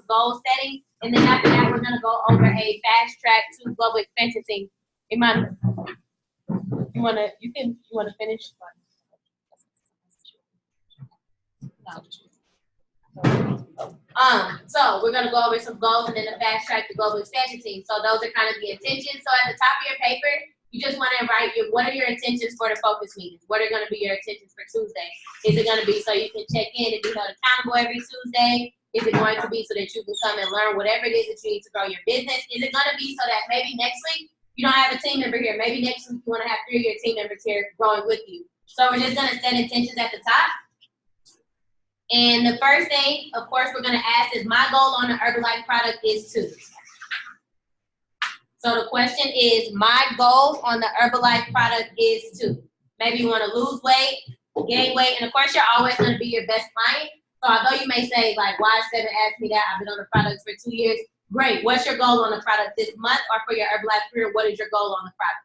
goal setting. And then after that, we're gonna go over a fast track to global expansion team. Iman, you wanna finish? So we're gonna go over some goals and then the fast track to global expansion team. So those are kind of the intentions. So at the top of your paper, you just want to write what are your intentions for the focus meetings? What are gonna be your intentions for Tuesday? Is it gonna be so you can check in and be held accountable every Tuesday? Is it going to be so that you can come and learn whatever it is that you need to grow your business? Is it gonna be so that maybe next week you don't have a team member here? Maybe next week you wanna have 3 of your team members here growing with you. So we're just gonna set intentions at the top. And the first thing, of course, we're going to ask is my goal on the Herbalife product is to. So the question is, my goal on the Herbalife product is to. Maybe you want to lose weight, gain weight, and of course, you're always going to be your best client. So although you may say, like, why Seven asked me that, I've been on the product for 2 years. Great. What's your goal on the product this month or for your Herbalife career? What is your goal on the product?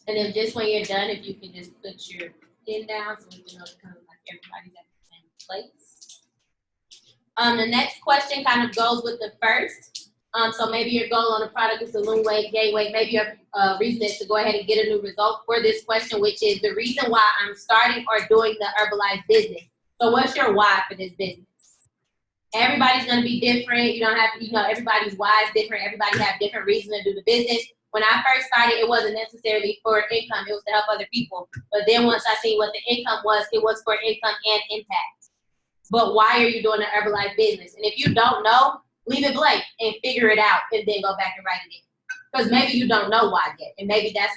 And then just when you're done, if you can just put your pen down so we can know kind of like everybody's at the same place. The next question kind of goes with the first. So maybe your goal on the product is to lose weight, gain weight. Maybe your reason is to go ahead and get a new result for this question, which is the reason why I'm starting or doing the Herbalife business. So what's your why for this business? Everybody's going to be different. You don't have to, everybody's why is different. Everybody have different reasons to do the business. When I first started, it wasn't necessarily for income. It was to help other people. But then once I seen what the income was, it was for income and impact. But why are you doing the Herbalife business? And if you don't know, leave it blank and figure it out and then go back and write it in. Because maybe you don't know why yet. And maybe that's,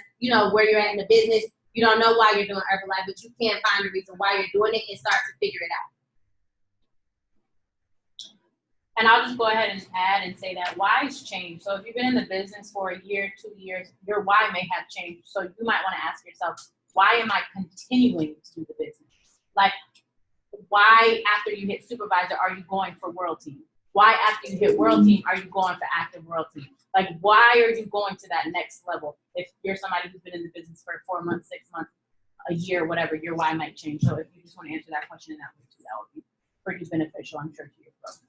where you're at in the business. You don't know why you're doing Herbalife, but you can find a reason why you're doing it and start to figure it out. And I'll just go ahead and add and say that why's changed. So if you've been in the business for a year, 2 years, your why may have changed. So you might want to ask yourself, why am I continuing to do the business? Like, why after you hit supervisor are you going for world team? Why after you hit world team are you going for active world team? Like, why are you going to that next level? If you're somebody who's been in the business for 4 months, 6 months, a year, whatever, your why might change. So if you just want to answer that question in that way too, that would be pretty beneficial, I'm sure, to your growth.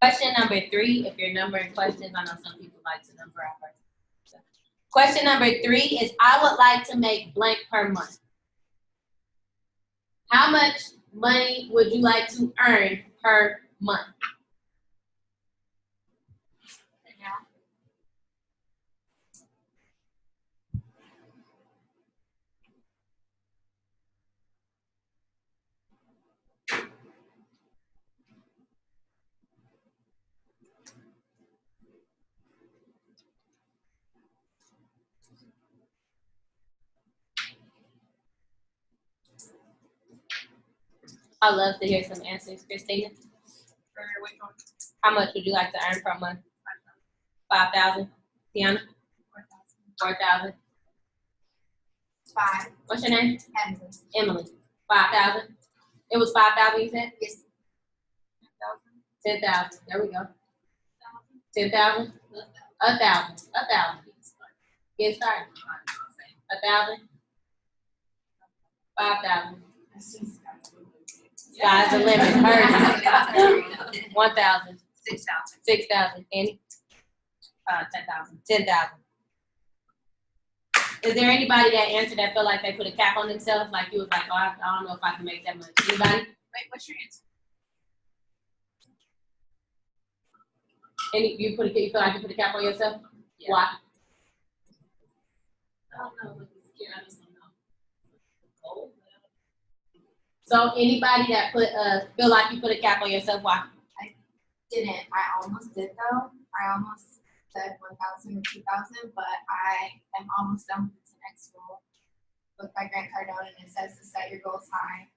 Question number 3, if you're numbering questions, I know some people like to number out first. Question number 3 is, I would like to make blank per month. How much money would you like to earn per month? I'd love to hear some answers. Christina? For which one? How much would you like to earn per month? 5,000. Tiana? 4,000. 5. What's your name? Emily. Emily. 5,000. It was 5,000 you said? Yes. 10,000. There we go. 10,000? 1,000. 1,000. Get started. 1,000. 5,000. Sky's the limit. Hers. 1,000. 6,000. 6,000. Annie? 10,000. 10,000. Is there anybody that answered that feel like they put a cap on themselves? Like you was like, oh, I don't know if I can make that much. Anybody? Wait, what's your answer? You feel like you put a cap on yourself? Yeah. Why? I don't know. I just don't know. So anybody that feel like you put a cap on yourself, why? I didn't. I almost did though. I almost said 1,000 or 2,000, but I am almost done with the 10X rule with my Grant Cardone, and it says to set your goals high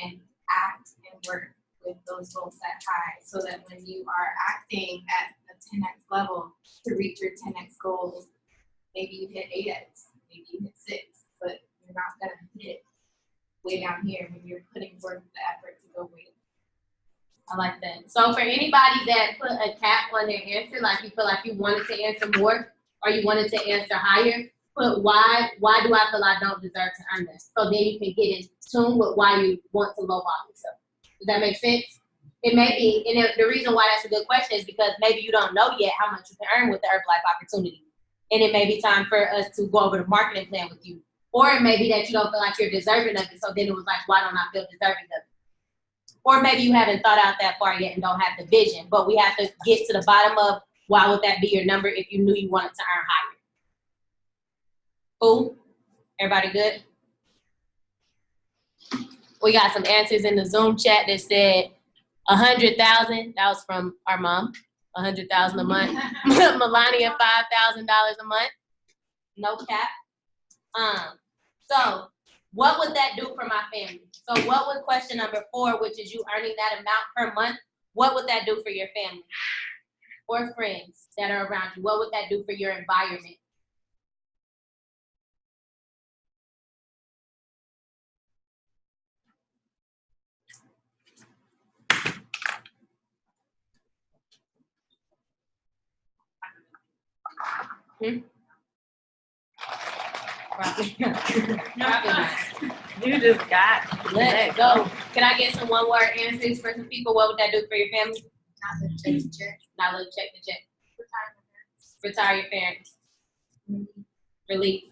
and act and work with those goals set high so that when you are acting at the 10x level to reach your 10x goals, maybe you hit 8x, maybe you hit 6, but you're not going to hit way down here when you're putting forth the effort to go way. I like that. So for anybody that put a cap on their answer, like you feel like you wanted to answer more or you wanted to answer higher, put why do I feel I don't deserve to earn this? So then you can get in tune with why you want to lowball yourself. Does that make sense? It may be, and the reason why that's a good question is because maybe you don't know yet how much you can earn with the Herbalife opportunity. And it may be time for us to go over the marketing plan with you. Or it may be that you don't feel like you're deserving of it, so then it was like, why don't I feel deserving of it? Or maybe you haven't thought out that far yet and don't have the vision, but we have to get to the bottom of why would that be your number if you knew you wanted to earn higher. Cool? Everybody good? We got some answers in the Zoom chat that said 100,000. That was from our mom. 100,000 a month. Melania, $5,000 a month. No cap. So what would that do for my family? So what would question number 4, which is you earning that amount per month, what would that do for your family or friends that are around you? What would that do for your environment? You just got Let it go. Can I get some one-word answers for some people? What would that do for your family? Not the check to check. Not live check to check. Retire your parents. Relief.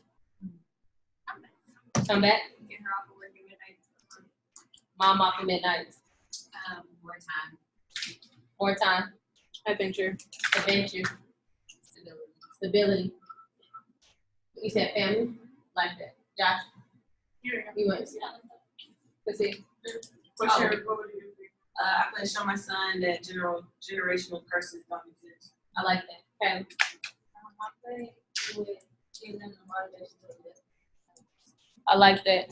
Come back. Get her off of work at midnight. Mom off at midnight. More time. More time. adventure. Adventure. Stability. You said family? Like that. Josh? You went. Let's see. What would you do? I'm going to show my son that generational curses don't exist. I like that. Okay. I like that.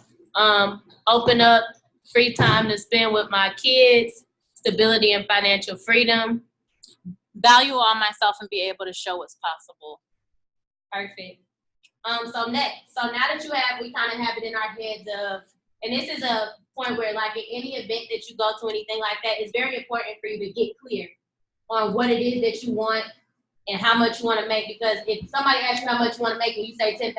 Open up free time to spend with my kids, stability and financial freedom. Value on myself and be able to show what's possible. Perfect. So next, so now that we kind of have it in our heads of, and this is a point where like in any event that you go to, anything like that, it's very important for you to get clear on what it is that you want and how much you want to make, because if somebody asks you how much you want to make and you say $10,000,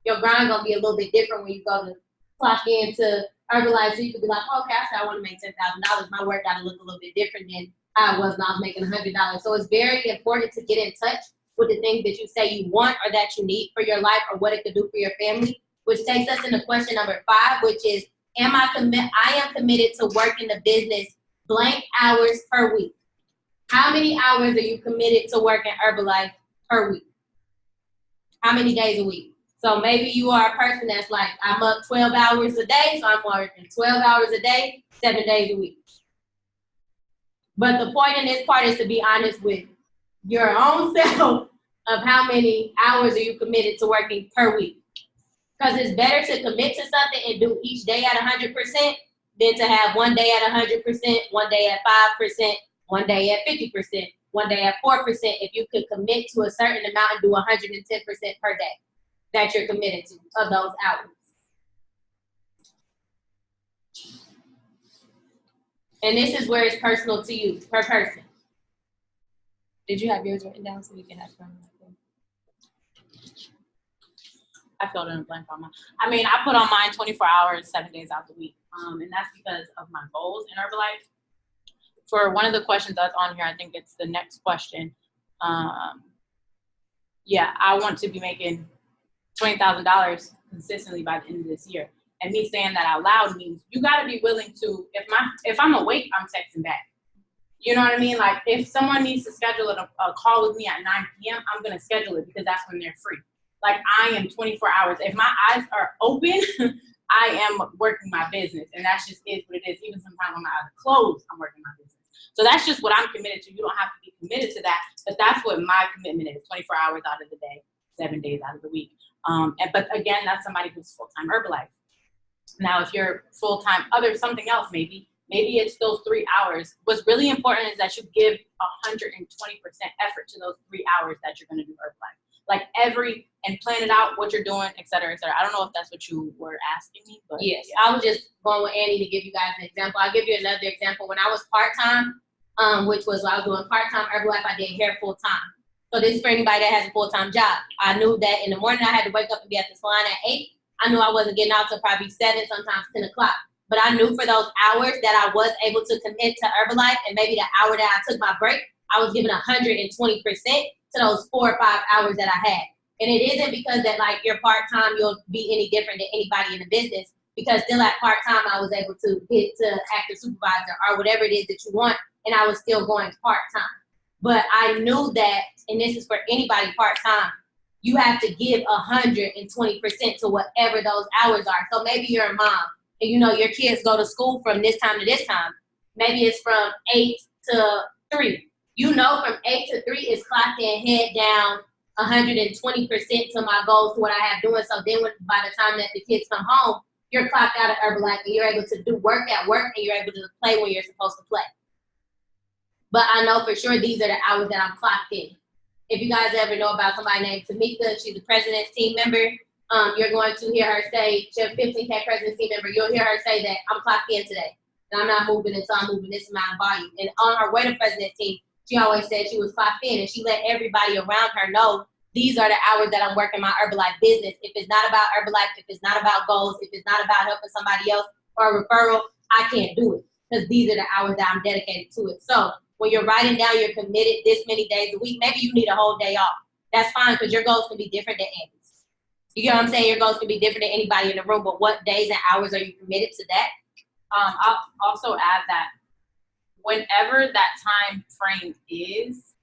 your grind gonna be a little bit different when you go to clock into Herbalife. So you could be like, okay, I said I want to make $10,000. My work got to look a little bit different than how it was when I was making $100. So it's very important to get in touch with the things that you say you want or that you need for your life or what it could do for your family, which takes us into question number 5, which is, I am committed to work in the business blank hours per week. How many hours are you committed to work in Herbalife per week? How many days a week? So maybe you are a person that's like, I'm up 12 hours a day, so I'm working 12 hours a day, 7 days a week. But the point in this part is to be honest with your own self of how many hours are you committed to working per week. Because it's better to commit to something and do each day at 100% than to have one day at 100%, one day at 5%, one day at 50%, one day at 4%. If you could commit to a certain amount and do 110% per day that you're committed to of those hours. And this is where it's personal to you, per person. Did you have yours written down so we can have fun? I filled in a blank on mine. I mean, I put on mine 24 hours, 7 days out the week. And that's because of my goals in Herbalife. For one of the questions that's on here, I think it's the next question. Yeah, I want to be making $20,000 consistently by the end of this year. And me saying that out loud means you got to be willing to, if I'm awake, I'm texting back. You know what I mean? Like if someone needs to schedule a call with me at 9 p.m., I'm going to schedule it because that's when they're free. Like I am 24 hours. If my eyes are open, I am working my business. And that's just is what it is. Even sometimes when my eyes are closed, I'm working my business. So that's just what I'm committed to. You don't have to be committed to that, but that's what my commitment is, 24 hours out of the day, 7 days out of the week. But again, that's somebody who's full-time Herbalife. Now, if you're full-time something else maybe, Maybe it's those 3 hours. What's really important is that you give 120% effort to those 3 hours that you're going to do Herbalife. Like and plan it out, what you're doing, et cetera, et cetera. I don't know if that's what you were asking me, but yes, I was just going with Annie to give you guys an example. I'll give you another example. When I was part-time, which was when I was doing part-time Herbalife, I did hair full-time. So this is for anybody that has a full-time job. I knew that in the morning I had to wake up and be at the salon at 8. I knew I wasn't getting out till probably 7, sometimes 10 o'clock. But I knew for those hours that I was able to commit to Herbalife, and maybe the hour that I took my break, I was giving 120% to those 4 or 5 hours that I had. And it isn't because that like you're part-time, you'll be any different than anybody in the business, because still at part-time, I was able to get to active supervisor or whatever it is that you want, and I was still going part-time. But I knew that, and this is for anybody part-time, you have to give 120% to whatever those hours are. So maybe you're a mom, and you know your kids go to school from this time to this time. Maybe it's from 8 to 3. You know from 8 to 3 is clocked in, head down, 120% to my goals, to what I have doing. So then by the time that the kids come home, you're clocked out of Herbalife and you're able to do work at work and you're able to play when you're supposed to play. But I know for sure these are the hours that I'm clocked in. If you guys ever know about somebody named Tamika, she's a president's team member. You're going to hear her say, she's a 15K president's team member. You'll hear her say that I'm clocked in today. And I'm not moving until I'm moving this amount of volume. And on her way to president's team, she always said she was clocked in, and she let everybody around her know these are the hours that I'm working my Herbalife business. If it's not about Herbalife, if it's not about goals, if it's not about helping somebody else or a referral, I can't do it, because these are the hours that I'm dedicated to it. So when you're writing down you're committed this many days a week, maybe you need a whole day off. That's fine, because your goals can be different than Andy's. You get what I'm saying? Your goals can be different than anybody in the room, but what days and hours are you committed to that? I'll also add that whenever that time frame is,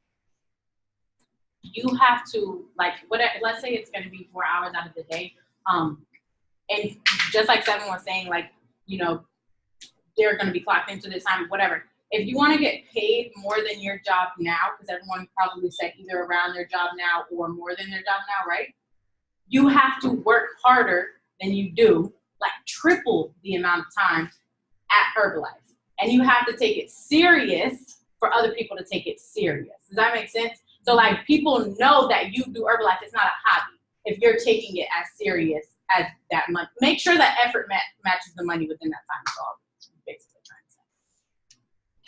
you have to, like, let's say it's going to be 4 hours out of the day. And just like Seven was saying, like, you know, they're going to be clocked into this time, whatever. If you want to get paid more than your job now, because everyone probably said either around their job now or more than their job now, right? You have to work harder than you do, like triple the amount of time at Herbalife. And you have to take it serious for other people to take it serious. Does that make sense? So like people know that you do Herbalife. It's not a hobby. If you're taking it as serious as that money, make sure that effort matches the money within that time. So I'm basically trying to say.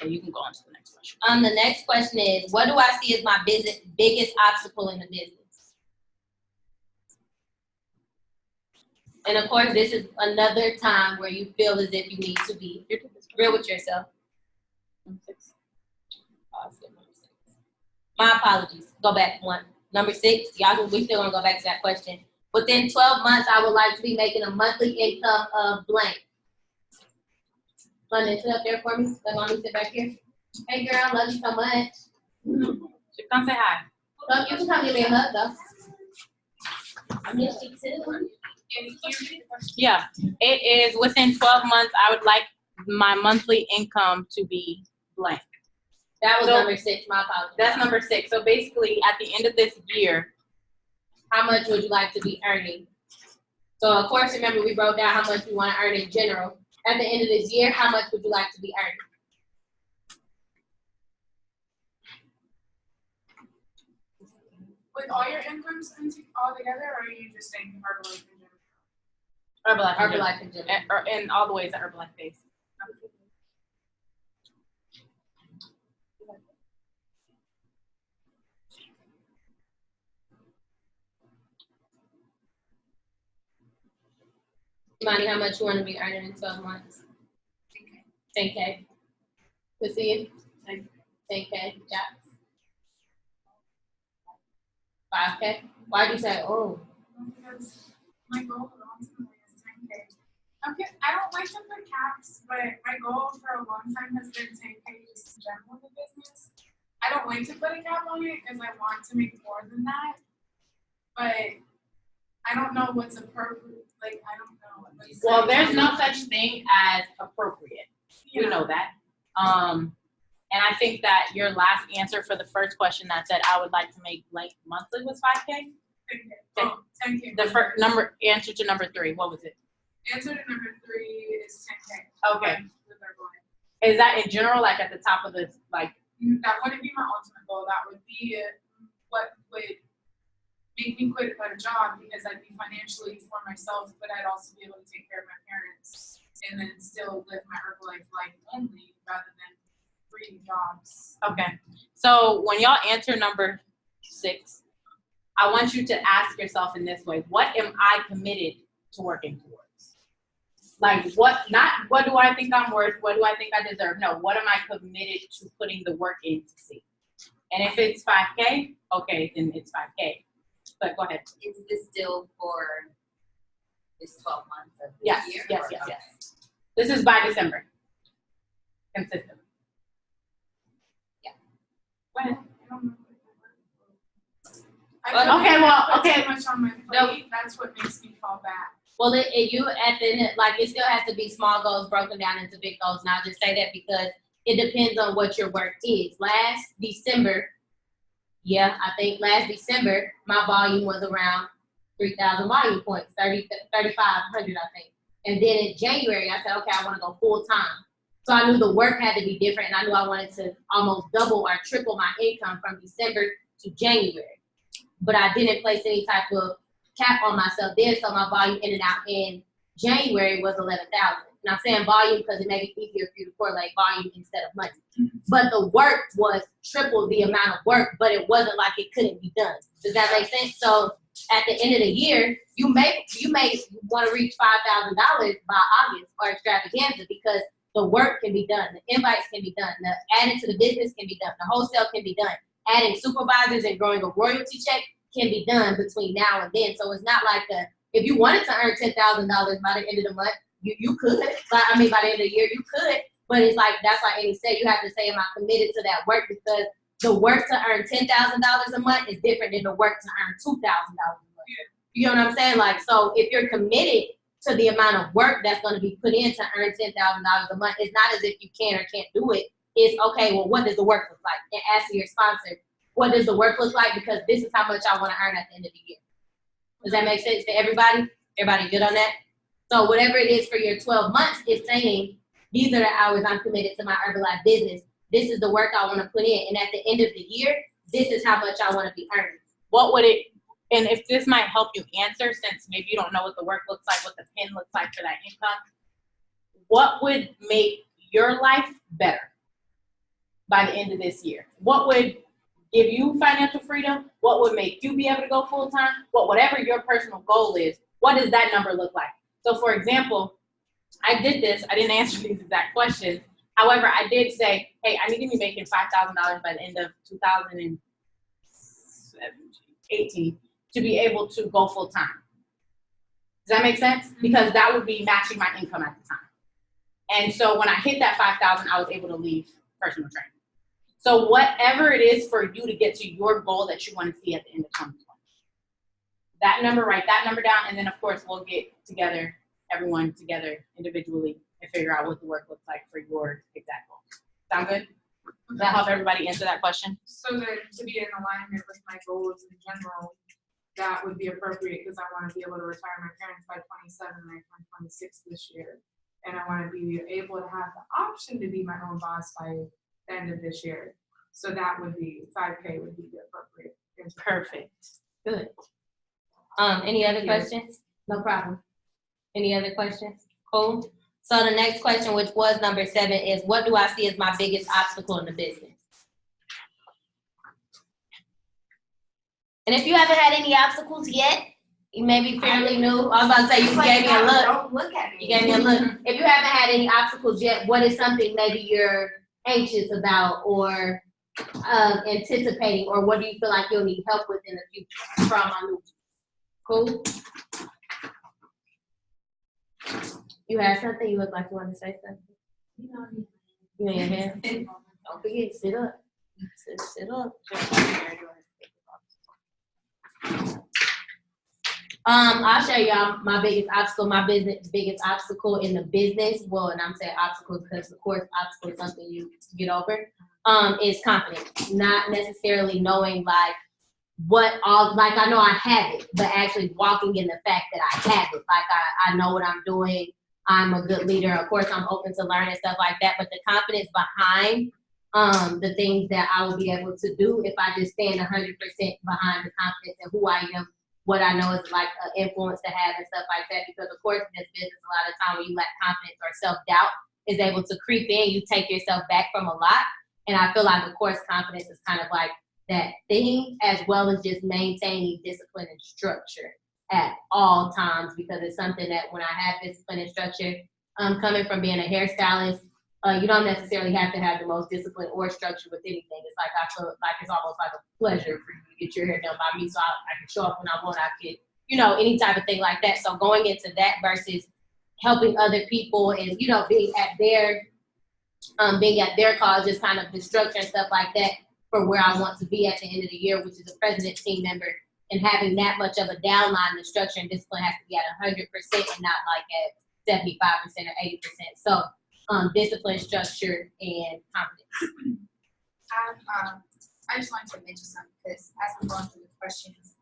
So you can go on to the next question. The next question is, what do I see as my biggest obstacle in the business? And of course, this is another time where you feel as if you need to be real with yourself. My apologies. Go back one. Number 6. We still gonna go back to that question. Within 12 months, I would like to be making a monthly income of blank. London, sit up there for me. Let mommy sit back here. Hey girl, love you so much. Come say hi. Oh, you can come give me a hug though. I miss you too. Yeah, it is within 12 months. I would like my monthly income to be blank. That was number 6. My apologies. That's number 6. So basically, at the end of this year, how much would you like to be earning? So of course, remember we wrote down how much we want to earn in general. At the end of this year, how much would you like to be earning? With all your incomes all together, or are you just saying Herbalife in general? Herbalife in general. And all the ways that Herbalife pays. Money, how much you want to be earning in 12 months? 10K. To see you? 10K. Yeah. 5K. Why'd you say, oh? Because my goal ultimately is 10K. Okay, I don't like to put caps, but my goal for a long time has been 10K just in general in the business. I don't like to put a cap on it because I want to make more than that. But I don't know what's appropriate. Like, I don't know. Like, well, there's no such thing as appropriate. Yeah. You know that. And I think that your last answer for the first question that said I would like to make blank monthly was 5K. 10K. The first answer to number 3. What was it? Answer to number 3 is 10K. Okay. Is that in general, like at the top of the, like, That wouldn't be my ultimate goal. That would be what would make me quit a job, because I'd be financially for myself, but I'd also be able to take care of my parents and then still live my Herbalife life only rather than 3 jobs. okay. So when y'all answer number 6, I want you to ask yourself in this way: what am I committed to working towards? Like, not what do I think I'm worth? What do I think I deserve? No, what am I committed to putting the work in to see? And if it's 5K, okay, then it's 5K. But go ahead. Is this still for this 12 months of this Yes, year? yes, or- yes, okay. yes. This is by December. Consistent. Go ahead. Okay, well, okay. Too much on my plate. That's what makes me fall back. Well, you at the end, like, it still has to be small goals broken down into big goals. And I'll just say that because it depends on what your work is. Last December, I think last December, my volume was around 3,000 volume points, 3,500, I think. And then in January, I said, okay, I want to go full time. So I knew the work had to be different, and I knew I wanted to almost double or triple my income from December to January. But I didn't place any type of cap on myself then, so my volume ended out in January was 11,000. And I'm saying volume because it makes it easier for you to correlate volume instead of money. But the work was triple the amount of work, but it wasn't like it couldn't be done. Does that make sense? So at the end of the year, you may want to reach $5,000 by August or extravaganza, because the work can be done, the invites can be done, the adding to the business can be done, the wholesale can be done, adding supervisors and growing a royalty check can be done between now and then. So it's not like if you wanted to earn $10,000 by the end of the month, you could. By the end of the year, you could. But it's like, that's like Amy said, you have to say, am I committed to that work? Because the work to earn $10,000 a month is different than the work to earn $2,000 a month. You know what I'm saying? Like, so if you're committed to the amount of work that's going to be put in to earn $10,000 a month, it's not as if you can or can't do it. It's okay, well, what does the work look like? And ask your sponsor, what does the work look like? Because this is how much I want to earn at the end of the year. Does that make sense to everybody? Everybody good on that? So whatever it is for your 12 months, it's saying, these are the hours I'm committed to my Herbalife business. This is the work I want to put in. And at the end of the year, this is how much I want to be earning. What would it, and if this might help you answer, since maybe you don't know what the work looks like, what the pin looks like for that income, what would make your life better by the end of this year? What would give you financial freedom? What would make you be able to go full time? Whatever your personal goal is, what does that number look like? So for example, I did this, I didn't answer these exact questions. However, I did say, hey, I need to be making $5,000 by the end of 2018 to be able to go full time. Does that make sense? Because that would be matching my income at the time. And so when I hit that 5,000, I was able to leave personal training. So whatever it is for you to get to your goal that you want to see at the end of 2020. That number, write that number down, and then of course we'll get together, everyone together individually, and figure out what the work looks like for your exact goal. Sound good? Does that help everybody answer that question? So that to be in alignment with my goals in general, that would be appropriate, because I want to be able to retire my parents by 27 and I turn 26 this year. And I want to be able to have the option to be my own boss by the end of this year. So that would be, 5K would be the appropriate. Perfect. Good. Any other questions? No problem. Any other questions? Cool. So the next question, which was number 7, is what do I see as my biggest obstacle in the business? And if you haven't had any obstacles yet, you may be fairly new. I was about to say, you gave me a look. Don't look at me. You gave me a look. If you haven't had any obstacles yet, what is something maybe you're anxious about or anticipating, or what do you feel like you'll need help with in the future from my new? Cool. You had something? You look like you wanted to say something. You in your hair? Don't forget, sit up. Sit up. I'll show y'all my biggest obstacle, biggest obstacle in the business. Well, and I'm saying obstacles because of course obstacle is something you get over. Is confidence. Not necessarily knowing like I know I have it, but actually walking in the fact that I have it. Like I know what I'm doing. I'm a good leader. Of course, I'm open to learn and stuff like that, but the confidence behind the things that I will be able to do if I just stand 100% behind the confidence and who I am, what I know is like an influence to have and stuff like that. Because of course, in this business, a lot of time when you lack confidence or self-doubt is able to creep in, you take yourself back from a lot. And I feel like, of course, confidence is kind of like that thing, as well as just maintaining discipline and structure at all times, because it's something that when I have discipline and structure, coming from being a hairstylist, you don't necessarily have to have the most discipline or structure with anything. It's like I feel like it's almost like a pleasure for you to get your hair done by me, so I can show up when I want. I can, any type of thing like that. So going into that versus helping other people and being at their cause, just kind of the structure and stuff like that for where I want to be at the end of the year, which is a president team member, and having that much of a downline, the structure and discipline has to be at 100% and not like at 75% or 80%. So discipline, structure, and confidence. I just wanted to mention something because as I'm going through the questions,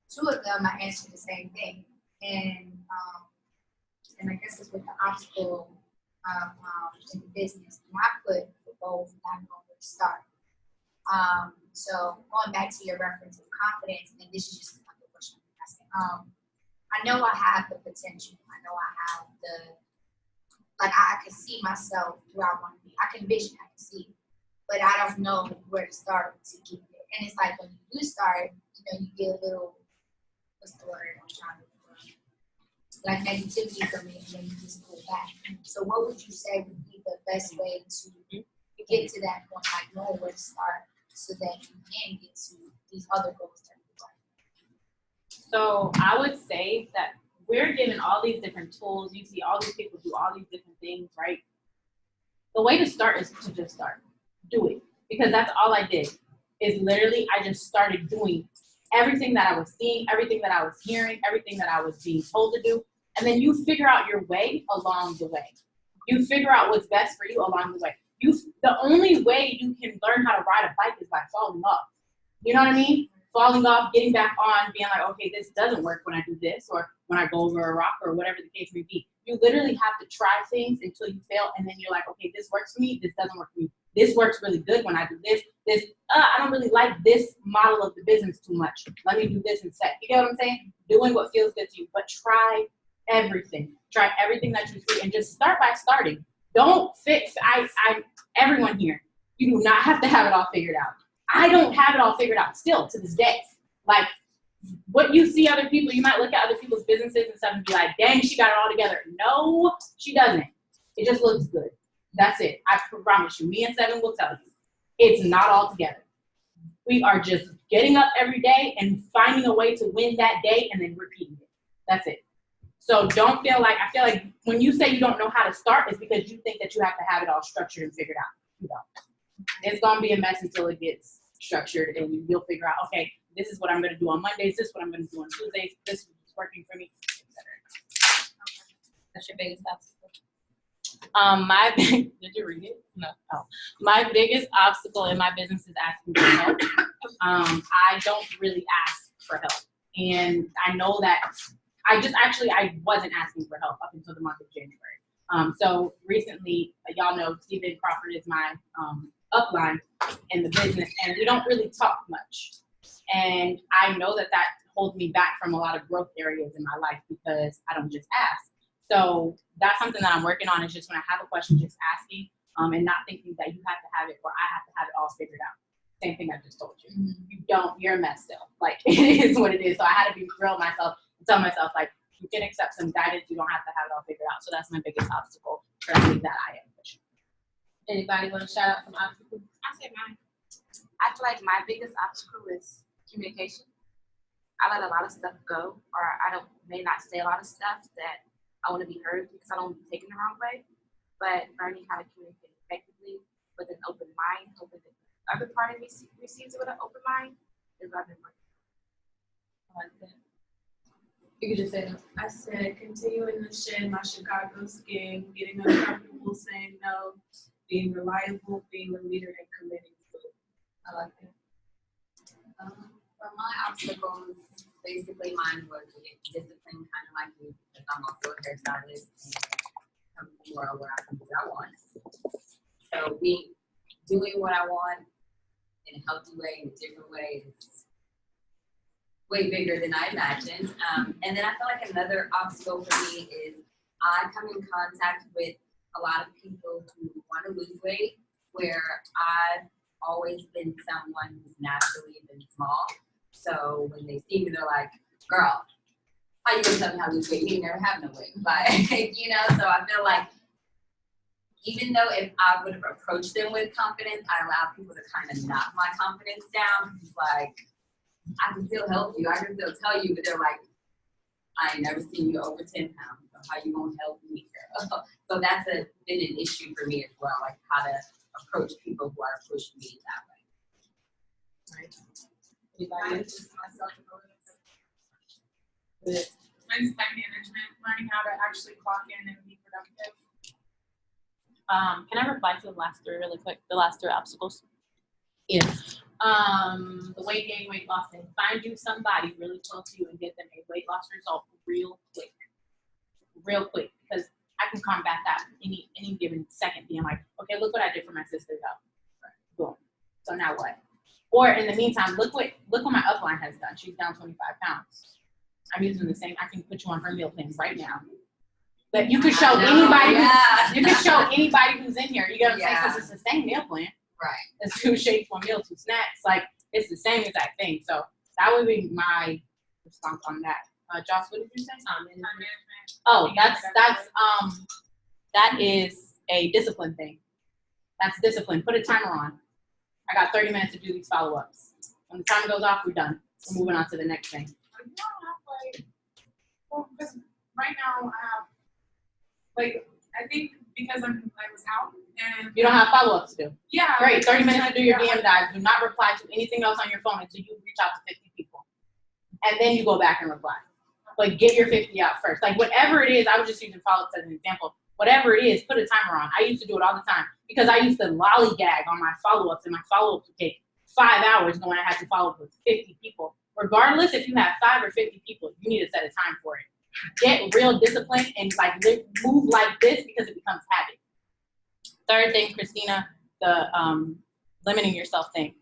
two of them I answered the same thing, and I guess it's with the obstacle in the business. And I put the goals that I know where to start. So going back to your reference of confidence, and this is just another question I'm asking. I know I have the potential. I know I have I can see myself where I want to be. I can vision, I can see, but I don't know where to start to get there. And it's like when you do start, you get a little, what's the word I'm trying to like negativity from it, and then you just pull back. So what would you say would be the best way to get to that point, like knowing where to start, so that you can get to these other goals that you want? So I would say that we're given all these different tools. You see all these people do all these different things, right? The way to start is to just start. Do it. Because that's all I did. Is literally I just started doing everything that I was seeing, everything that I was hearing, everything that I was being told to do. And then you figure out your way along the way. You figure out what's best for you along the way. The only way you can learn how to ride a bike is by falling off. You know what I mean? Falling off, getting back on, being like, okay, this doesn't work when I do this, or when I go over a rock, or whatever the case may be. You literally have to try things until you fail, and then you're like, okay, this works for me, this doesn't work for me. This works really good when I do this. I don't really like this model of the business too much. Let me do this instead. You get what I'm saying? Doing what feels good to you, but try everything. Try everything that you see, and just start by starting. Don't fix. Everyone here, you do not have to have it all figured out. I don't have it all figured out still to this day. Like what you see other people, you might look at other people's businesses and stuff and be like, dang, she got it all together. No, she doesn't. It just looks good. That's it. I promise you. Me and Seven will tell you. It's not all together. We are just getting up every day and finding a way to win that day and then repeating it. That's it. So don't feel like, I feel like when you say you don't know how to start, it's because you think that you have to have it all structured and figured out. You don't. It's going to be a mess until it gets structured, and you'll figure out, okay, this is what I'm going to do on Mondays, this is what I'm going to do on Tuesdays, this is working for me, etc. That's your biggest obstacle. Did you read it? No. Oh. My biggest obstacle in my business is asking for help. I don't really ask for help. And I know that I wasn't asking for help up until the month of January. So recently, y'all know Stephen Crawford is my upline in the business, and we don't really talk much. And I know that holds me back from a lot of growth areas in my life because I don't just ask. So that's something that I'm working on, is just when I have a question, just asking, and not thinking that you have to have it or I have to have it all figured out. Same thing I just told you. Mm-hmm. You don't, you're a mess still. Like, it is what it is. So I had to be real myself and tell myself, like, you can accept some guidance, you don't have to have it all figured out. So that's my biggest obstacle currently that I am pushing. Anybody want to shout out some obstacles? I said mine. I feel like my biggest obstacle is communication. I let a lot of stuff go, or I may not say a lot of stuff that I want to be heard because I don't want to be taken the wrong way. But learning how to communicate effectively with an open mind, hoping that the other party receives it with an open mind, is what I've been working on. I like that. You could just say that. I said continuing to shed my Chicago skin, getting uncomfortable, saying no, being reliable, being a leader, and committing to it. I like that. For my obstacles, basically mine was discipline, kind of like you, because I'm also a hairstylist and come from a world where I can do what I want. So doing what I want in a healthy way, in a different way, is way bigger than I imagined. And then I feel like another obstacle for me is I come in contact with a lot of people who want to lose weight, where I've always been someone who's naturally been small. So when they see me, they're like, girl, how you gonna tell me how to lose weight? You never have no weight. But, so I feel like even though if I would have approached them with confidence, I allow people to kind of knock my confidence down. It's like, I can still help you. I can still tell you, but they're like, I ain't never seen you over 10 pounds. So how you gonna help me, girl? So that's been an issue for me as well, like how to approach people who are pushing me that way. Right? Anybody? Mine's time management, learning how to actually clock in and be productive. Can I reply to the last three really quick? The last three obstacles? Yeah. The weight gain, weight loss thing. Find you somebody really close to you and get them a weight loss result real quick. Because I can combat that any given second, being like, okay, look what I did for my sister though. Boom. So now what? Or in the meantime, look what my upline has done. She's down 25 pounds. I'm using the same. I can put you on her meal plans right now. But you could show anybody. Yeah. You could show anybody who's in here. You get what I'm saying? Yeah. Because it's the same meal plan. Right. It's 2 shakes, 1 meal, 2 snacks. Like it's the same exact thing. So that would be my response on that. Josh, what did you say? Time management. Oh, that is a discipline thing. That's discipline. Put a timer on. I got 30 minutes to do these follow-ups. When the timer goes off, we're done. We're moving on to the next thing. You don't have because right now I have I think because I was out and You don't have follow-ups to do. yeah. Great. 30 minutes to do your Yeah. DM dive. Do not reply to anything else on your phone until you reach out to 50 people. And then you go back and reply. But get your 50 out first. Like whatever it is, I was just using follow-ups as an example. Whatever it is, put a timer on. I used to do it all the time because I used to lollygag on my follow-ups, and my follow-ups would take 5 hours knowing I had to follow up with 50 people. Regardless if you have 5 or 50 people, you need to set a time for it. Get real discipline and move like this because it becomes habit. Third thing, Christina, the limiting yourself thing.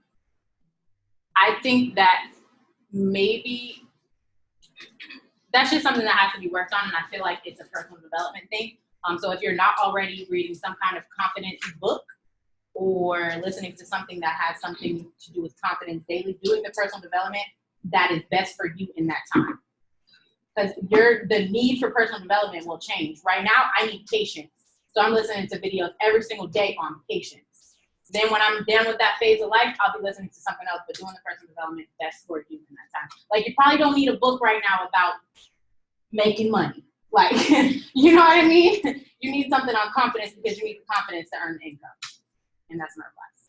I think that maybe that's just something that has to be worked on, and I feel like it's a personal development thing. So if you're not already reading some kind of confidence book or listening to something that has something to do with confidence daily, doing the personal development that is best for you in that time. Because the need for personal development will change. Right now, I need patience. So I'm listening to videos every single day on patience. Then when I'm done with that phase of life, I'll be listening to something else, but doing the personal development best for you in that time. Like you probably don't need a book right now about making money. Like, you know what I mean? You need something on confidence because you need the confidence to earn income. And that's my advice.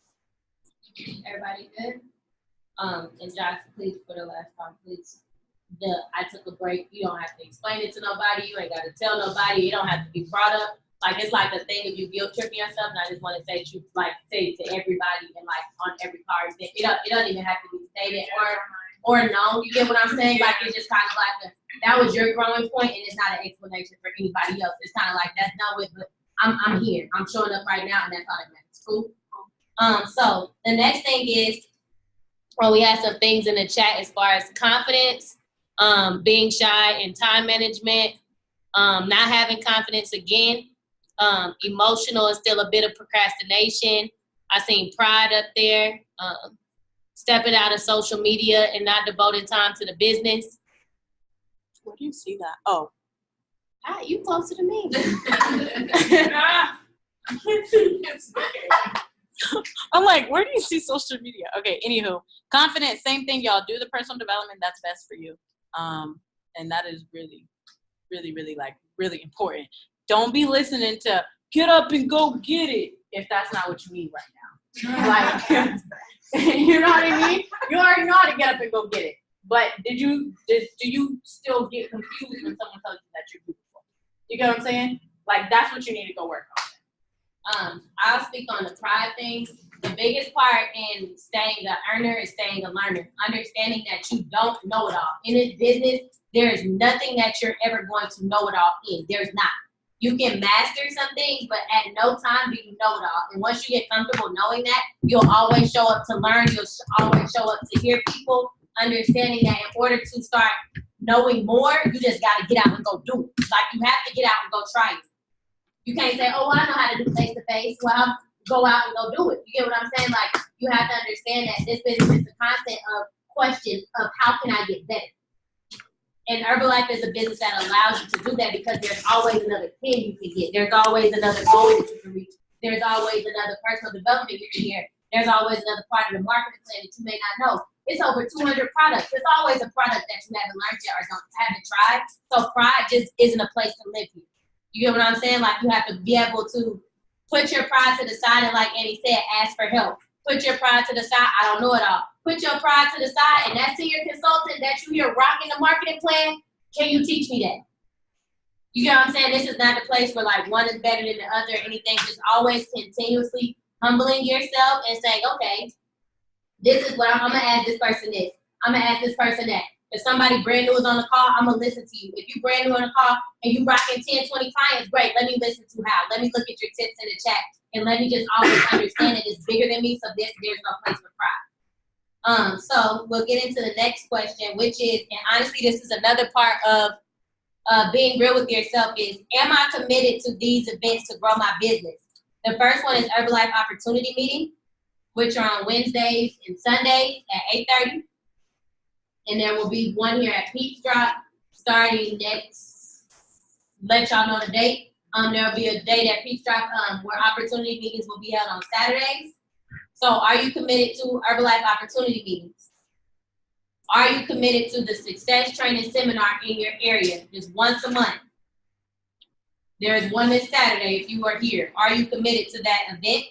Everybody good? And Josh, please, for the last time, please. I took a break. You don't have to explain it to nobody. You ain't got to tell nobody. It don't have to be brought up. Like, it's like a thing if you guilt tripping yourself, and I just want to say to everybody and like on every card. It doesn't even have to be stated or known. You get what I'm saying? Like, it's just kind of like that was your growing point, and it's not an explanation for anybody else. It's kind of like that's not what, but I'm here. I'm showing up right now, and that's all that matters. Cool. So the next thing is, we had some things in the chat as far as confidence, being shy and time management, not having confidence again, emotional and still a bit of procrastination. I seen pride up there, stepping out of social media and not devoting time to the business. Where do you see that? Oh. Ah, you closer to me. I'm like, where do you see social media? Okay, anywho, confidence, same thing, y'all. Do the personal development that's best for you. And that is really, really, really, really important. Don't be listening to get up and go get it if that's not what you need right now. Like, you know what I mean? You already know how to get up and go get it. But do you still get confused when someone tells you that you're beautiful? You get what I'm saying? Like, that's what you need to go work on. I'll speak on the pride thing. The biggest part in staying an earner is staying a learner. Understanding that you don't know it all. In this business, there is nothing that you're ever going to know it all in. There's not. You can master some things, but at no time do you know it all. And once you get comfortable knowing that, you'll always show up to learn. You'll always show up to hear people, understanding that in order to start knowing more, you just got to get out and go do it. Like, you have to get out and go try it. You can't say, oh, I know how to do face-to-face. Well, go out and go do it. You get what I'm saying? Like, you have to understand that this business is a constant of question of how can I get better? And Herbalife is a business that allows you to do that because there's always another pin you can get. There's always another goal that you can reach. There's always another personal development you can hear. There's always another part of the marketing plan that you may not know. It's over 200 products. There's always a product that you haven't learned yet or haven't tried. So pride just isn't a place to live here. You get what I'm saying? Like, you have to be able to put your pride to the side and, like Annie said, ask for help. Put your pride to the side. I don't know it all. Put your pride to the side, and that senior consultant that you hear rocking the marketing plan, can you teach me that? You get what I'm saying? This is not the place where, like, one is better than the other or anything. Just always continuously humbling yourself and saying, okay, this is what I'm going to ask this person this. I'm going to ask this person that. If somebody brand new is on the call, I'm going to listen to you. If you brand new on the call and you rocking 10, 20 clients, great. Let me listen to how. Let me look at your tips in the chat. And let me just always understand that it's bigger than me, so there's no place for pride. So we'll get into the next question, which is, and honestly, this is another part of being real with yourself is, am I committed to these events to grow my business? The first one is Herbalife Opportunity Meeting, which are on Wednesdays and Sundays at 8:30. And there will be one here at Peach Drop starting next, let y'all know the date. There will be a date at Peach Drop where opportunity meetings will be held on Saturdays. So are you committed to Herbalife Opportunity Meetings? Are you committed to the Success Training Seminar in your area, just once a month? There is one this Saturday if you are here. Are you committed to that event?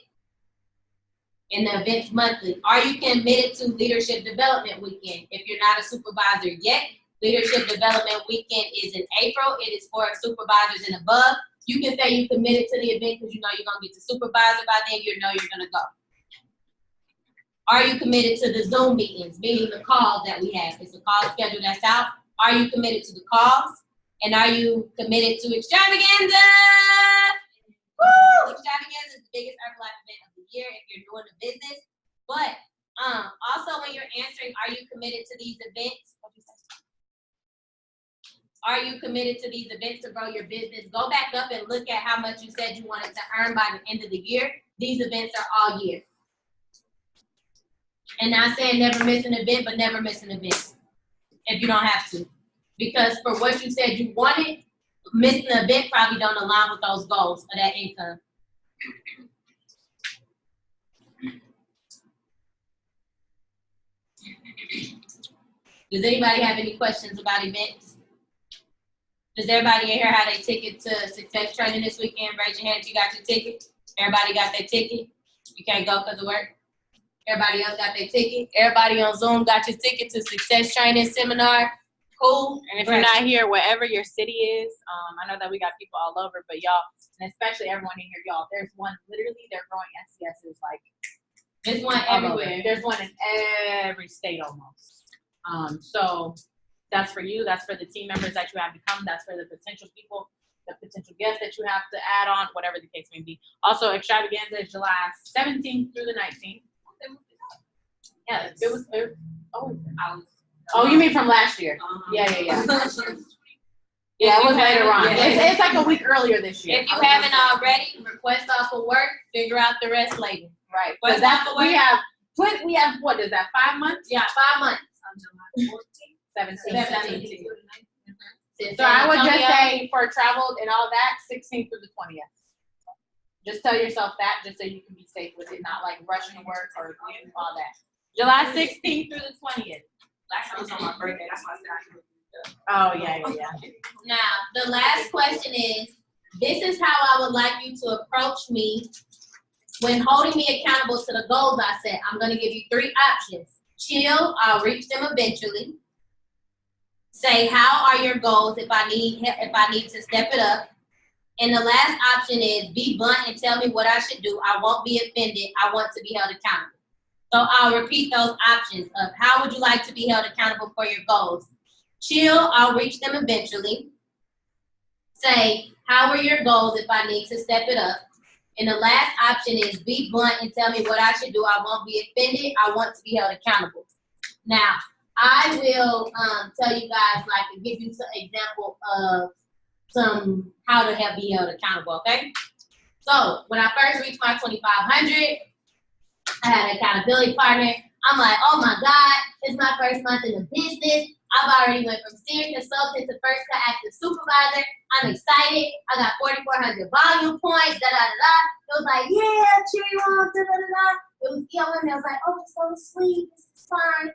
And the event's monthly. Are you committed to Leadership Development Weekend? If you're not a supervisor yet, Leadership Development Weekend is in April. It is for supervisors and above. You can say you committed to the event because you know you're going to get to supervisor by then. You know you're going to go. Are you committed to the Zoom meetings, meaning the calls that we have? It's a call schedule that's out. Are you committed to the calls? And are you committed to Extravaganza? Woo! Extravaganza is the biggest Herbalife event of the year if you're doing a business. But also when you're answering, are you committed to these events? Are you committed to these events to grow your business? Go back up and look at how much you said you wanted to earn by the end of the year. These events are all year. And not saying never miss an event, but never miss an event if you don't have to. Because for what you said you wanted, missing the event probably don't align with those goals of that income. Does anybody have any questions about events? Does everybody in here have their ticket to Success Training this weekend? Raise your hand if you got your ticket. Everybody got their ticket? You can't go because of work? Everybody else got their ticket? Everybody on Zoom got your ticket to Success Training Seminar? Cool. And if you're not here, wherever your city is, I know that we got people all over, but y'all, and especially everyone in here, y'all, there's one, literally, they're growing SCSs like, there's one everywhere. There's one in every state almost. So that's for you. That's for the team members that you have to come. That's for the potential people, the potential guests that you have to add on, whatever the case may be. Also, Extravaganza is July 17th through the 19th. Yeah, it was. Oh, you mean from last year? Yeah. Yeah, it was later on. Yeah. It's like a week earlier this year. If you haven't already, request off of work, figure out the rest later. Right. Because that's what we have, what is that, 5 months? Yeah, 5 months. On July 17th. So I would just say for travel and all that, 16th through the 20th. Just tell yourself that just so you can be safe with it, not like rushing to work or all that. July 16th through the 20th. Last time was on my birthday. That's why Oh, I said yeah. Now, the last question is, this is how I would like you to approach me when holding me accountable to the goals I set. I'm going to give you 3 options. Chill, I'll reach them eventually. Say, how are your goals if I need to step it up? And the last option is be blunt and tell me what I should do. I won't be offended. I want to be held accountable. So I'll repeat those options of how would you like to be held accountable for your goals? Chill, I'll reach them eventually. Say, how are your goals if I need to step it up? And the last option is be blunt and tell me what I should do. I won't be offended. I want to be held accountable. Now, I will tell you guys, like, give you some example of some how to help be held accountable, okay? So when I first reached my 2,500, I had an accountability partner. I'm like, oh my God, it's my first month in the business. I've already went from senior consultant to first active supervisor. I'm excited. I got 4,400 volume points, da-da-da-da. It was like, yeah, cheer you on, da-da-da-da. It was yelling. I was like, oh, just go to sleep. This is fine.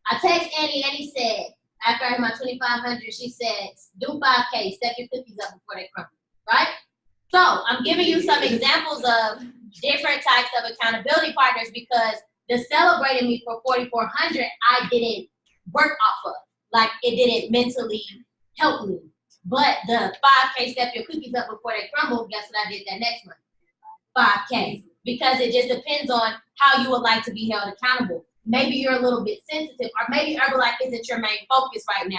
I text Annie. Annie said, after I had my 2,500, she said, do 5K, step your cookies up before they crumble, right? So I'm giving you some examples of different types of accountability partners because the celebrating me for 4,400, I didn't work off of. Like, it didn't mentally help me. But the 5K, step your cookies up before they crumble, guess what I did that next month? 5K. Because it just depends on how you would like to be held accountable. Maybe you're a little bit sensitive, or maybe Herbalife isn't your main focus right now.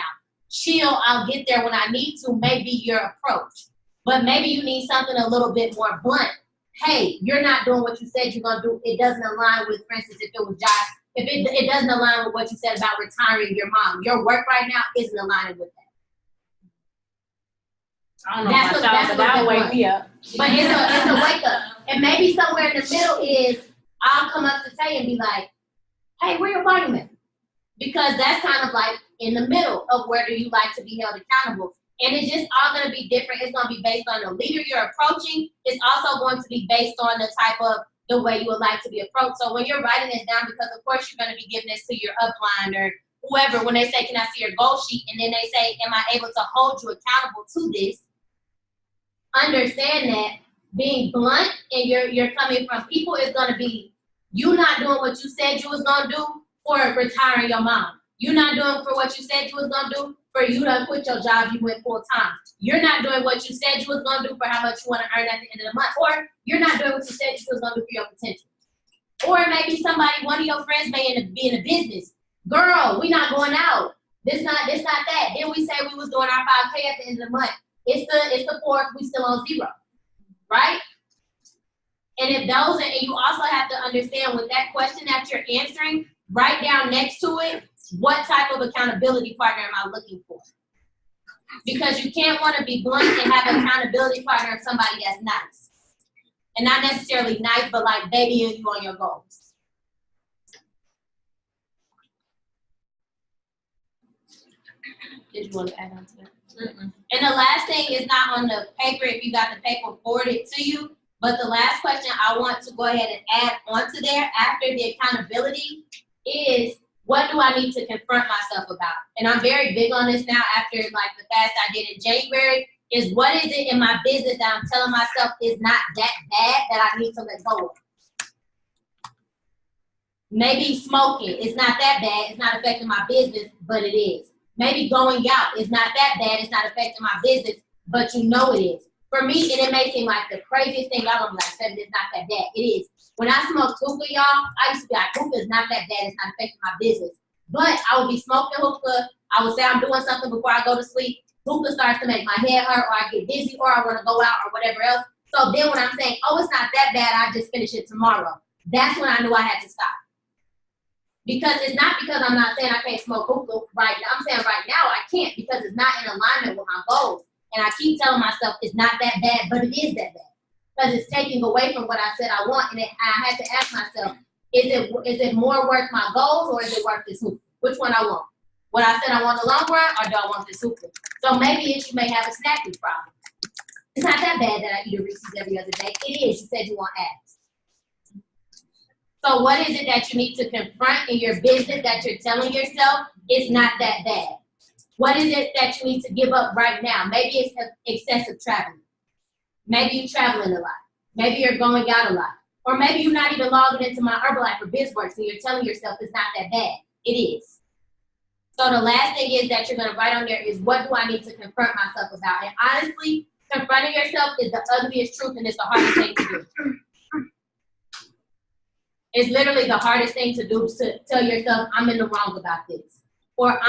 Chill, I'll get there when I need to, maybe your approach. But maybe you need something a little bit more blunt. Hey, you're not doing what you said you're gonna do. It doesn't align with, for instance, if it was Josh, if it doesn't align with what you said about retiring your mom. Your work right now isn't aligning with that. I don't know about y'all, but that'll wake me up. But it's a wake up. And maybe somewhere in the middle is, I'll come up to Tay and be like, hey, where your vitamin? Because that's kind of like in the middle of where do you like to be held accountable. And it's just all going to be different. It's going to be based on the leader you're approaching. It's also going to be based on the type of the way you would like to be approached. So when you're writing this down, because of course you're going to be giving this to your upline or whoever, when they say, can I see your goal sheet? And then they say, am I able to hold you accountable to this? Understand that being blunt and you're coming from people is going to be you not doing what you said you was going to do for retiring your mom. You're not doing for what you said you was going to do for you to quit your job, you went full time. You're not doing what you said you was going to do for how much you want to earn at the end of the month. Or you're not doing what you said you was going to do for your potential. Or maybe somebody, one of your friends may be in a business. Girl, we not going out. This not that. Then we say we was doing our 5K at the end of the month. It's the 4th, we still on 0. Right? And if those, and you also have to understand with that question that you're answering, write down next to it, what type of accountability partner am I looking for? Because you can't want to be blunt and have an accountability partner of somebody that's nice. And not necessarily nice, but like babying you on your goals. Did you want to add on to that? Mm-mm. And the last thing is not on the paper if you got the paper forwarded to you, but the last question I want to go ahead and add onto there after the accountability is, what do I need to confront myself about? And I'm very big on this now after like the fast I did in January, is what is it in my business that I'm telling myself is not that bad that I need to let go of? Maybe smoking is not that bad, it's not affecting my business, but it is. Maybe going out is not that bad, it's not affecting my business, but you know it is. For me, and it may seem like the craziest thing, y'all gonna be like, "Seven, it's not that bad." It is. When I smoked hookah, y'all, I used to be like, hookah is not that bad, it's not affecting my business. But I would be smoking hookah, I would say I'm doing something before I go to sleep, hookah starts to make my head hurt, or I get dizzy, or I wanna go out, or whatever else. So then when I'm saying, oh, it's not that bad, I just finish it tomorrow, that's when I knew I had to stop. Because it's not because I'm not saying I can't smoke hookah right now. I'm saying right now I can't because it's not in alignment with my goals. And I keep telling myself it's not that bad, but it is that bad. Because it's taking away from what I said I want. And I had to ask myself, is it more worth my goals or is it worth this hookah? Which one I want? What I said I want in the long run, or do I want this hookah? So maybe you may have a snacking problem. It's not that bad that I eat a Reese's every other day. It is. You said you want abs. So what is it that you need to confront in your business that you're telling yourself is not that bad? What is it that you need to give up right now? Maybe it's excessive traveling. Maybe you're traveling a lot. Maybe you're going out a lot. Or maybe you're not even logging into my Herbalife or BizWorks and you're telling yourself it's not that bad. It is. So the last thing is that you're going to write on there is, what do I need to confront myself about? And honestly, Confronting yourself is the ugliest truth and it's the hardest thing to do. It's literally the hardest thing to do, to tell yourself, I'm in the wrong about this. Or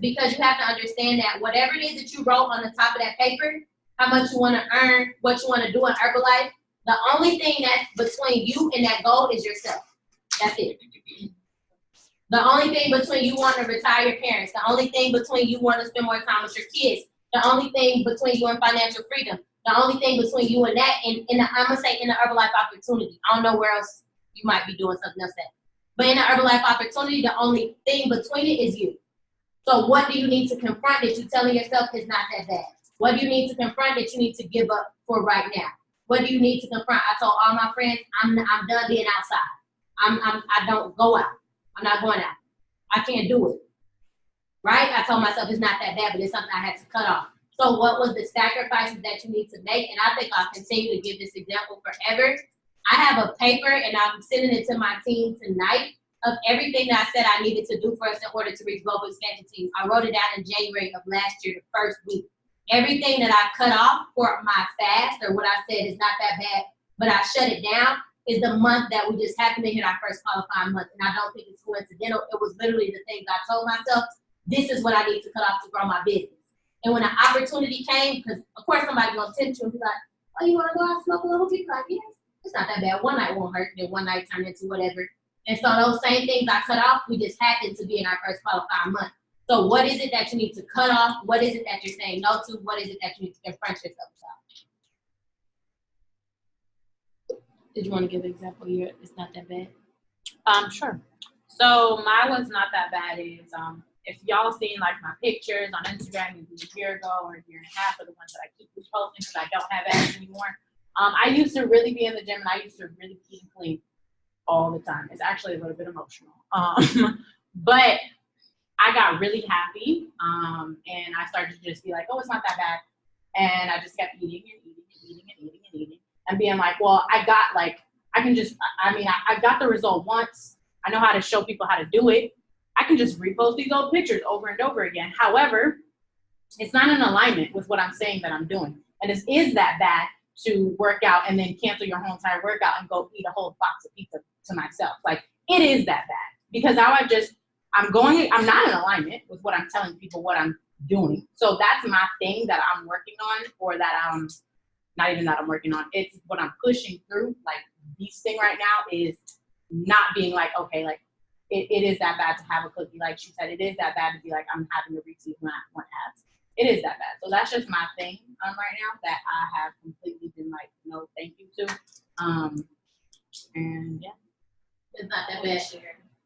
because you have to understand that whatever it is that you wrote on the top of that paper, how much you want to earn, what you want to do in Herbalife, the only thing that's between you and that goal is yourself. That's it. The only thing between you wanting to retire your parents, the only thing between you wanting to spend more time with your kids, the only thing between you and financial freedom, the only thing between you and that, I'm going to say in the Herbalife opportunity. I don't know where else you might be doing something else at. But in the Herbalife opportunity, the only thing between it is you. So what do you need to confront that you're telling yourself is not that bad? What do you need to confront that you need to give up for right now? What do you need to confront? I told all my friends, I'm done being outside. I don't go out. I'm not going out. I can't do it. Right? I told myself it's not that bad, but it's something I had to cut off. So what was the sacrifices that you need to make? And I think I'll continue to give this example forever. I have a paper, and I'm sending it to my team tonight, of everything that I said I needed to do for us in order to reach global expansion team. I wrote it down in January of last year, the first week. Everything that I cut off for my fast, or what I said is not that bad, but I shut it down, is the month that we just happened to hit our first qualifying month. And I don't think it's coincidental. It was literally the things I told myself, this is what I need to cut off to grow my business. And when the opportunity came, because of course somebody gonna tempt you and be like, oh, you wanna go out and smoke a little bit? Like, yes, it's not that bad. One night won't hurt, then one night turn into whatever. And so those same things I cut off, we just happened to be in our first qualifying month. So what is it that you need to cut off? What is it that you're saying no to? What is it that you need to confront yourself about? Did you want to give an example here? It's not that bad. Sure. So my what's not that bad is if y'all seen like my pictures on Instagram maybe a year ago or a year and a half, or the ones that I keep reposting because I don't have ads anymore. I used to really be in the gym and I used to really keep clean all the time. It's actually a little bit emotional. But I got really happy and I started to just be like, oh, it's not that bad. And I just kept eating and being like, well, I got the result once. I know how to show people how to do it. I can just repost these old pictures over and over again. However, it's not in alignment with what I'm saying that I'm doing. And it is that bad to work out and then cancel your whole entire workout and go eat a whole box of pizza to myself. Like, it is that bad. Because now I'm not in alignment with what I'm telling people what I'm doing. So that's my thing that I'm working on, or that not even that I'm working on. It's what I'm pushing through. Like, this thing right now is not being like, okay, like, it is that bad to have a cookie. Like she said, it is that bad to be like, I'm having a receive when I want ads. It is that bad. So that's just my thing right now that I have completely been like, no, thank you to. And yeah, It's not that bad.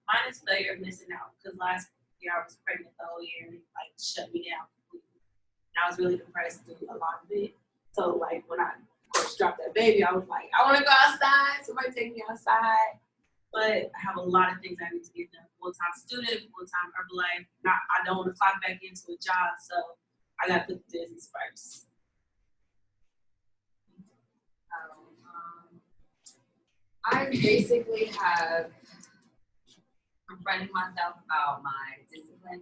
Mine is failure of missing out, because last year I was pregnant the whole year and it like shut me down completely. And I was really depressed through a lot of it. So like when I of course dropped that baby, I was like, I want to go outside. Somebody take me outside. But I have a lot of things I need to get done. Full-time student, full-time Herbalife. I don't want to clock back into a job, so I got to put the business first. I basically have confronting myself about my discipline,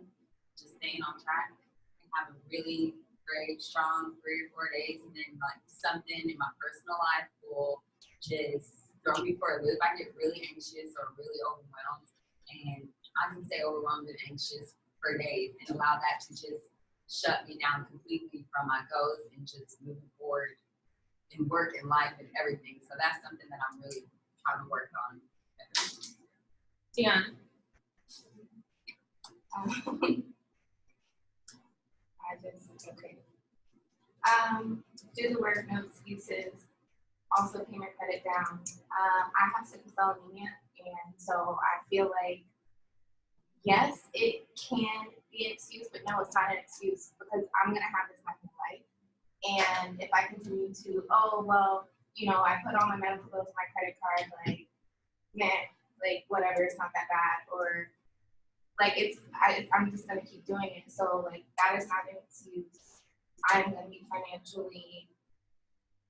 just staying on track, and have a really very strong 3 or 4 days, and then like something in my personal life will just throw me for a loop. I get really anxious or really overwhelmed, and I can stay overwhelmed and anxious for days and allow that to just shut me down completely from my goals and just moving forward in work and life and everything. So that's something that I'm really trying to work on. Tiana. Do the work, no excuses. Also, pay my credit down. I have sickle cell anemia, and so I feel like, yes, it can be an excuse, but no, it's not an excuse, because I'm gonna have this my whole life. And if I continue to, oh well, I put all my medical bills on my credit card, like, man, like whatever, it's not that bad, or like I'm just gonna keep doing it. So like that is not an excuse. I'm gonna be financially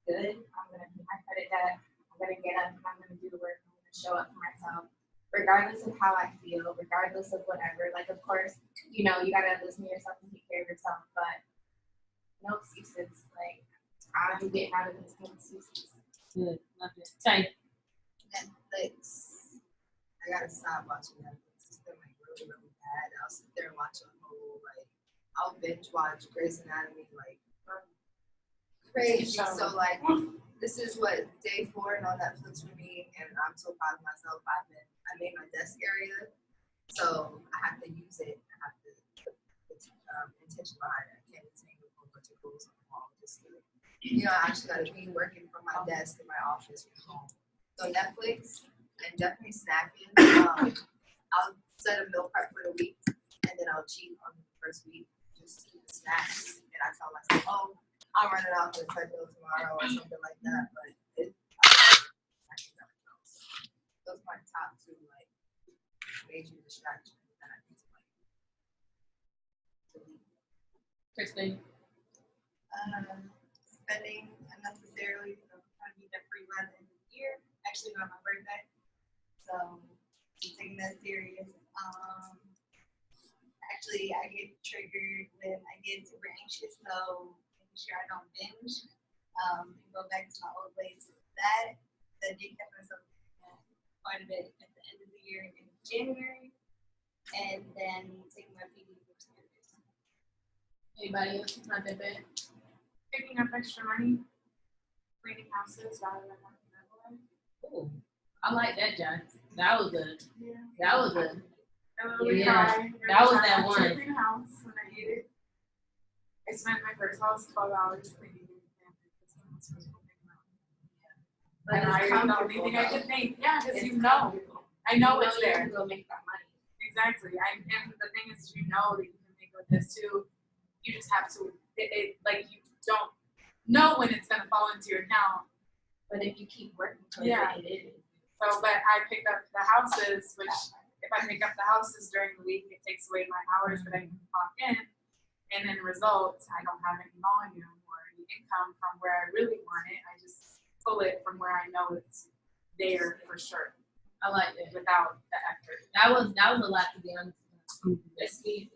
good. I'm gonna pay my credit debt. I'm gonna get up and I'm gonna do the work. I'm gonna show up for myself, regardless of how I feel, regardless of whatever. Like, of course, you gotta listen to yourself and take care of yourself, but no excuses. Like, How do you get out of those kind of excuses? Good, love it. Say, Netflix. I gotta stop watching Netflix. It's been like really, really bad. I'll sit there and watch a whole I'll binge watch Grey's Anatomy crazy. So this is what day 4 on Netflix for me, and I'm so proud of myself. I made my desk area, so I have to use it. I have to put intention behind it. I can't just hang a whole bunch of rules on the wall. Just I actually got to be working from my desk in my office from home. So Netflix and definitely snacking. I'll set a meal prep for the week, and then I'll cheat on the first week, just eat the snacks. And I tell myself, oh, I'm running out to the treadmill tomorrow or something like that. But those are my top 2 major distractions that I need to delete. Kristen. Spending unnecessarily. So I'm trying to be debt free by the end of the year. Actually on my birthday, so I'm taking that serious. Actually, I get triggered when I get super anxious, so making sure I don't binge and go back to my old ways. That did kept myself quite a bit at the end of the year in January, and then taking my PD more serious. Anybody else? Not that bad. Picking up extra money, cleaning houses rather than having that one. Ooh, I like that, John. That was a. I literally Yeah, cried every that was time that I one. clean the house when I ate it. I spent my first house 12 hours cleaning it. But And I it's the only comfortable, thing I though. could think, yeah, because It's you know, comfortable. I know You it's you there. can go make that money. Exactly. And the thing is, you know that you can make with this too. You just have to, you don't know when it's going to fall into your account. But if you keep working towards Yeah. it is. So, but I pick up the houses, which if I pick up the houses during the week, it takes away my hours that I can clock in. And in result, I don't have any volume or any income from where I really want it. I just pull it from where I know it's there for sure I like that. without the effort. That was a lot, to be honest. That's me.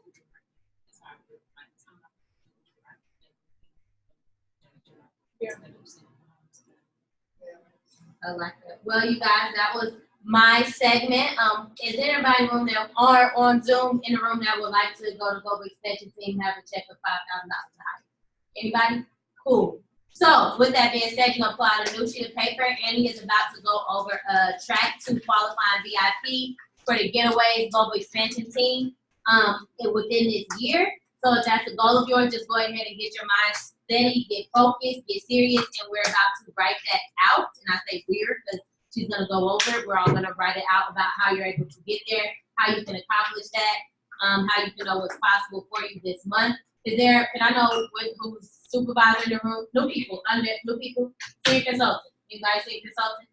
I like that. Well, you guys, that was my segment. Is there anybody in the room that are on Zoom in the room that would like to go to Global Expansion Team, have a check of $5,000 higher? Anybody? Cool. So with that being said, you're gonna pull out a new sheet of paper. Annie is about to go over a track to qualifying VIP for the Getaways Global Expansion Team within this year. So if that's a goal of yours, just go ahead and get your mind steady, get focused, get serious, and we're about to write that out. And I say we're because she's gonna go over it. We're all gonna write it out about how you're able to get there, how you can accomplish that, how you can know what's possible for you this month. Is there, and I know who's supervisor in the room, new people, senior consultant. Anybody senior consultant?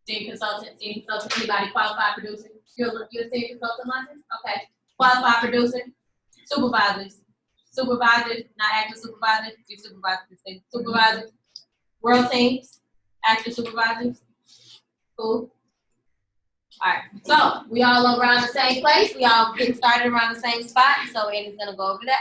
Senior consultant, anybody qualified producer? You're a senior consultant, London? Okay. Qualified producer, supervisors, not active supervisors, you supervisors, supervisors, world teams, active supervisors. Cool. All right, so we all around the same place. We all getting started around the same spot. So Annie's gonna go over that.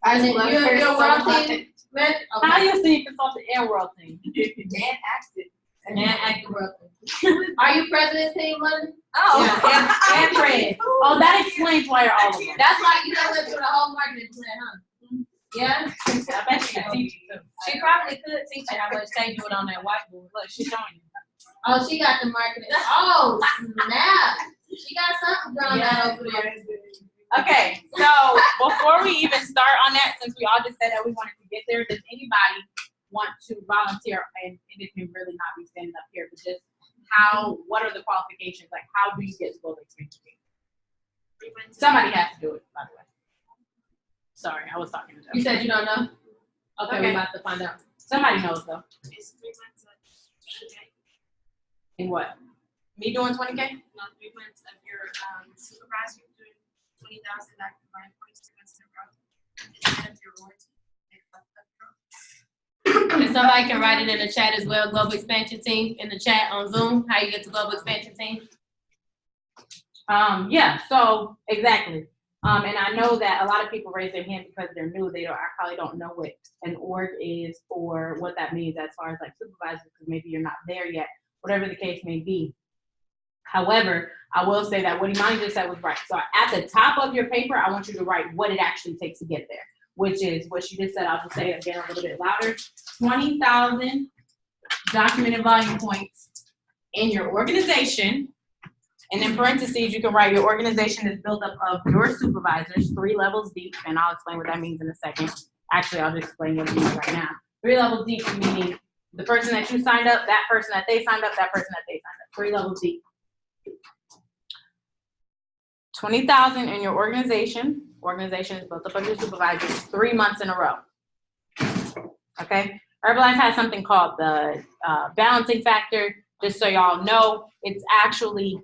And then you're world team, man. How Okay. you senior consultant and world team? And active. And active world team. Are you president's team, London? Oh. Yeah, and Fred. Oh, that explains why you're all of them. That's why you know went through the whole marketing plan, huh? Yeah. I bet she can teach you too. She probably could teach you how much they do it on that whiteboard. Look, she's showing you. Oh, she got the marketing. Oh, snap. She got something drawn out over there. Okay, so before we even start on that, since we all just said that we wanted to get there, does anybody want to volunteer? And it can really not be standing up here, but just what are the qualifications? Like, how do you get to Global Expansion Team? Somebody has to do it, by the way. Sorry, I was talking to them. You said you don't know? Okay, Okay. we're about to find out. Somebody knows though. It's 3 months of 20K, In what? Me doing 20K? not 3 months of your supervisor doing 20,000 back to my 23 months in a row. Instead of your warranty. If somebody can write it in the chat as well, Global Expansion Team, in the chat on Zoom, how you get to Global Expansion Team. Yeah, so exactly. And I know that a lot of people raise their hand because they're new. I probably don't know what an org is or what that means as far as like supervisors, because maybe you're not there yet, whatever the case may be. However, I will say that what Imani just said was right. So at the top of your paper, I want you to write what it actually takes to get there, which is what she just said. I'll just say it again a little bit louder. 20,000 documented volume points in your organization. And in parentheses, you can write your organization is built up of your supervisors, 3 levels deep, and I'll explain what that means in a second. Actually, I'll just explain what it means right now. 3 levels deep meaning the person that you signed up, that person that they signed up, that person that they signed up. 3 levels deep. 20,000 in your organization. Organization is built up of your supervisors 3 months in a row. Okay? Herbalife has something called the balancing factor. Just so y'all know, it's actually,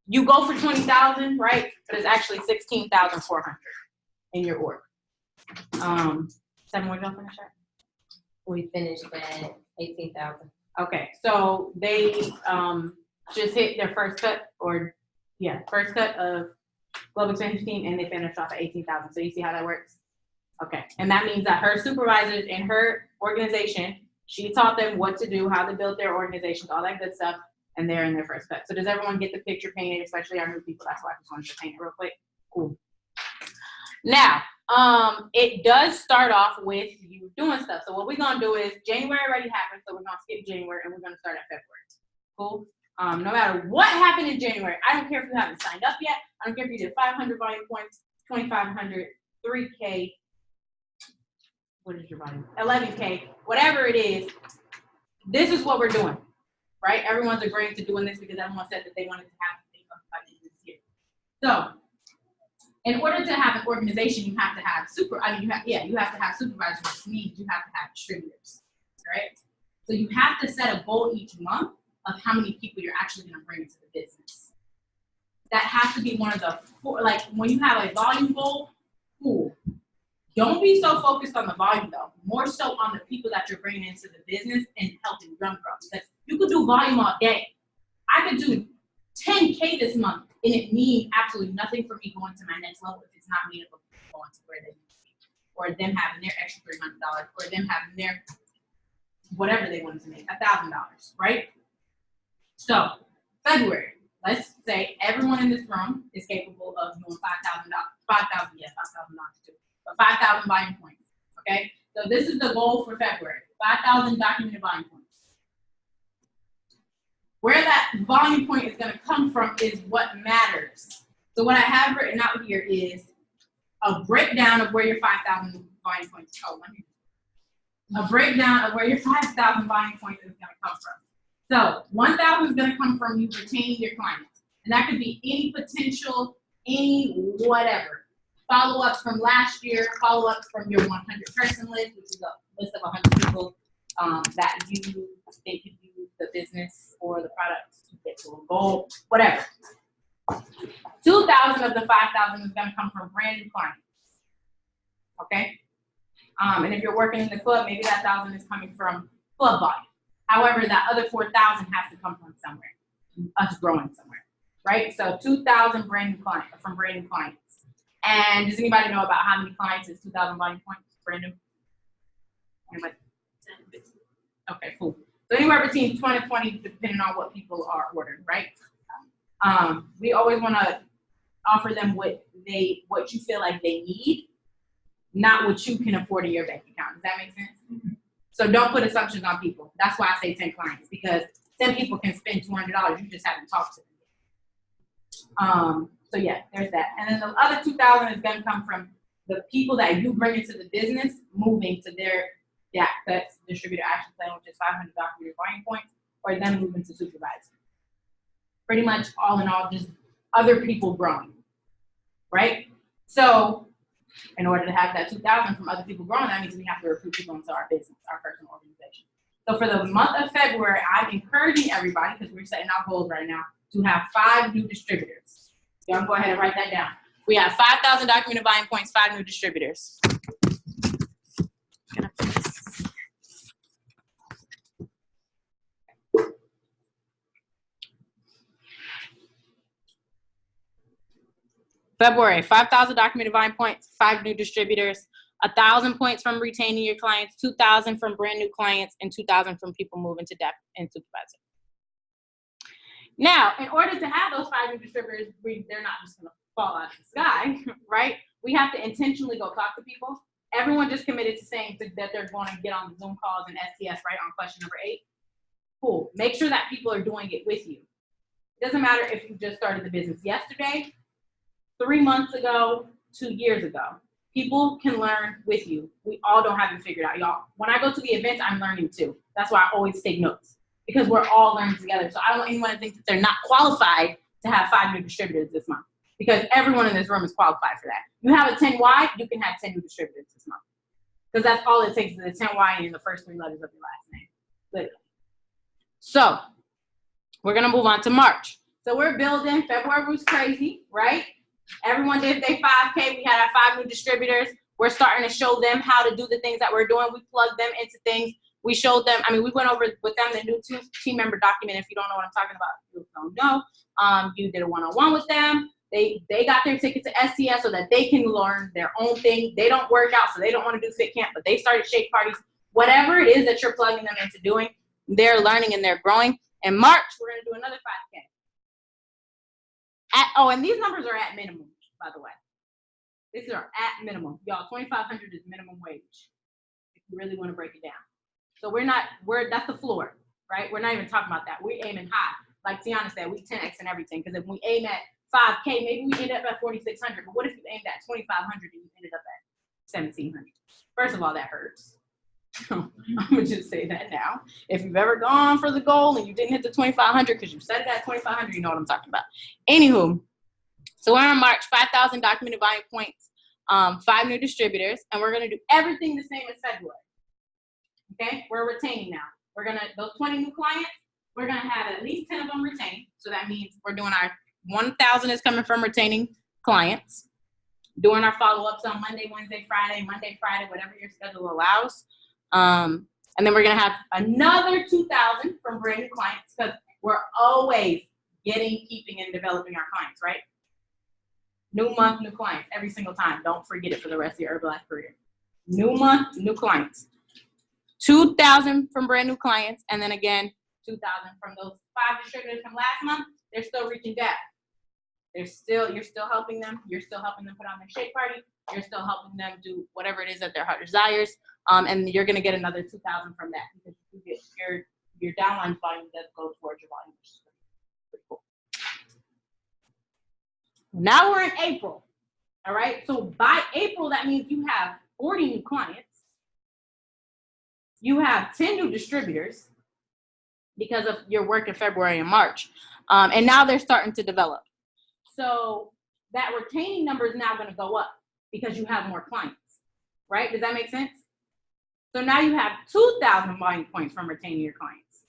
you go for 20,000, right? But it's actually 16,400 in your org. 7, what did y'all finish at? We finished at 18,000. Okay, so they just hit their first cut, first cut of Global Expansion Team, and they finished off at 18,000. So you see how that works? Okay, and that means that her supervisors in her organization, she taught them what to do, how to build their organizations, all that good stuff, and they're in their first cut. So does everyone get the picture painted, especially our new people? That's why I just wanted to paint it real quick. Cool. Now, it does start off with you doing stuff. So what we're gonna do is January already happened, so we're gonna skip January and we're gonna start at February. Cool. No matter what happened in January, I don't care if you haven't signed up yet. I don't care if you did 500 volume points, 2,500, 3K. What is your volume? 11K, whatever it is. This is what we're doing, right? Everyone's agreeing to doing this because everyone said that they wanted to have it by the end of this year. So, in order to have an organization, you have to have you have to have supervisors, which means you have to have distributors, right? So you have to set a goal each month of how many people you're actually going to bring into the business. That has to be one of the 4, like when you have a volume goal, cool. Don't be so focused on the volume though, more so on the people that you're bringing into the business and helping them grow. Because you could do volume all day. I could do 10K this month, and it means absolutely nothing for me going to my next level if it's not made up of going to where they need to be, or them having their extra $300, or them having their whatever they wanted to make, $1,000, right? So February, let's say everyone in this room is capable of doing $5,000 too, but 5,000 volume points. Okay, so this is the goal for February: 5,000 documented volume points. Where that volume point is going to come from is what matters. So what I have written out here is a breakdown of where your 5,000 volume points a breakdown of where your 5,000 volume points is going to come from. So 1,000 is going to come from you retaining your clients, and that could be any potential, any whatever. Follow-ups from last year, follow-ups from your 100-person list, which is a list of 100 people that you think could use the business or the products to get to a goal, whatever. 2,000 of the 5,000 is going to come from brand new clients. Okay? And if you're working in the club, maybe that 1,000 is coming from club volume. However, that other 4,000 has to come from somewhere, us growing somewhere, right? So 2,000 brand new clients from brand new clients. And does anybody know about how many clients is 2,000 volume points brand new? Anybody? Okay, cool. So anywhere between 20 and 20, depending on what people are ordering, right? We always want to offer them what you feel like they need, not what you can afford in your bank account. Does that make sense? Mm-hmm. So don't put assumptions on people. That's why I say 10 clients, because 10 people can spend $200. You just haven't talked to them. So yeah, there's that. And then the other 2,000 is going to come from the people that you bring into the business, moving to their that's distributor action plan, which is 500 documented volume points, or them moving to supervisor. Pretty much all in all, just other people growing, right? So in order to have that 2,000 from other people growing, that means we have to recruit people into our business, our personal organization. So for the month of February, I'm encouraging everybody, because we're setting our goals right now, to have 5 new distributors. Y'all go ahead and write that down. We have 5,000 documented volume points, 5 new distributors. February, 5,000 documented volume points, 5 new distributors, 1,000 points from retaining your clients, 2,000 from brand new clients, and 2,000 from people moving to depth and supervisor. Now, in order to have those 5 new distributors, they're not just gonna fall out of the sky, right? We have to intentionally go talk to people. Everyone just committed to saying that they're going to get on the Zoom calls and STS, right, on question number 8. Cool. Make sure that people are doing it with you. It doesn't matter if you just started the business yesterday, 3 months ago, 2 years ago. People can learn with you. We all don't have it figured out, y'all. When I go to the events, I'm learning too. That's why I always take notes, because we're all learning together. So I don't want anyone to think that they're not qualified to have 5 new distributors this month, because everyone in this room is qualified for that. You have a 10Y, you can have 10 new distributors this month, because that's all it takes is a 10Y and the first 3 letters of your last name, literally. So we're gonna move on to March. So we're building. February was crazy, right? Everyone did their 5K. We had our 5 new distributors. We're starting to show them how to do the things that we're doing. We plugged them into things. We showed them, we went over with them the new team member document. If you don't know what I'm talking about, you don't know. You did a one-on-one with them. They got their ticket to STS so that they can learn their own thing. They don't work out, so they don't want to do fit camp, but they started shake parties. Whatever it is that you're plugging them into doing, they're learning and they're growing. In March, we're going to do another 5K. And these numbers are at minimum, by the way. These are at minimum. Y'all, $2,500 is minimum wage, if you really want to break it down. So that's the floor, right? We're not even talking about that. We're aiming high. Like Tiana said, we 10X and everything, because if we aim at 5K, maybe we end up at 4,600. But what if you aimed at 2,500 and you ended up at 1,700? First of all, that hurts. I'm gonna just say that now. If you've ever gone for the goal and you didn't hit the 2,500 because you set it at 2,500, you know what I'm talking about. Anywho, so we're in March, 5,000 documented volume points, 5 new distributors, and we're gonna do everything the same as February. Okay, we're retaining now. Those 20 new clients, we're gonna have at least 10 of them retained. So that means we're doing our 1,000 is coming from retaining clients, doing our follow-ups on Monday, Wednesday, Friday, whatever your schedule allows. And then we're gonna have another 2,000 from brand new clients, because we're always keeping, and developing our clients, right? New month, new clients every single time. Don't forget it for the rest of your Herbalife career. New month, new clients. 2,000 from brand new clients, and then again, 2,000 from those 5 distributors from last month. They're still reaching depth. You're still helping them. You're still helping them put on their shake party. You're still helping them do whatever it is that their heart desires. And you're going to get another 2,000 from that, because you get your downline volume does go towards your volume, which is pretty cool. Now we're in April. All right. So by April, that means you have 40 new clients. You have 10 new distributors because of your work in February and March. And now they're starting to develop. So that retaining number is now going to go up because you have more clients, right? Does that make sense? So now you have 2,000 volume points from retaining your clients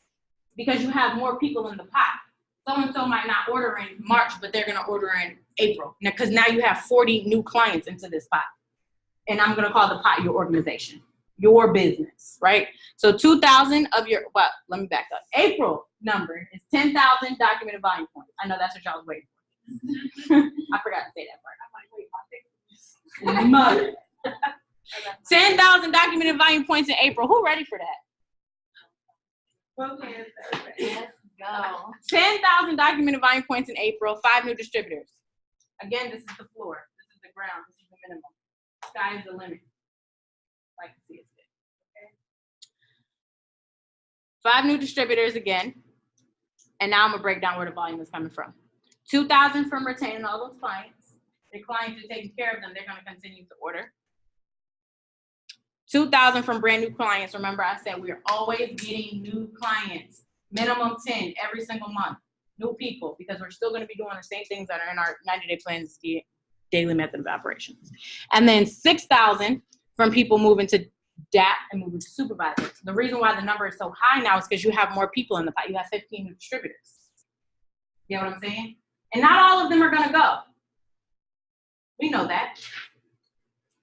because you have more people in the pot. So-and-so might not order in March, but they're going to order in April, because now you have 40 new clients into this pot. And I'm going to call the pot your organization, your business, right? So 2,000 of your, well, let me back up. April number is 10,000 documented volume points. I know that's what y'all was waiting for. I forgot to say that part. I'm like, wait, mother. 10,000 documented volume points in April. Who ready for that? Okay, let's go. 10,000 documented volume points in April, 5 new distributors. Again, this is the floor. This is the ground. This is the minimum. Sky is the limit. Like to see it. Okay. 5 new distributors again. And now I'm going to break down where the volume is coming from. 2,000 from retaining all those clients. The clients are taking care of them. They're going to continue to order. 2,000 from brand new clients. Remember, I said we're always getting new clients. Minimum 10 every single month. New people, because we're still going to be doing the same things that are in our 90-day plans, the daily method of operations. And then 6,000 from people moving to DAP and moving to supervisors. The reason why the number is so high now is because you have more people in the pot. You have 15 new distributors. You know what I'm saying? And not all of them are going to go. We know that.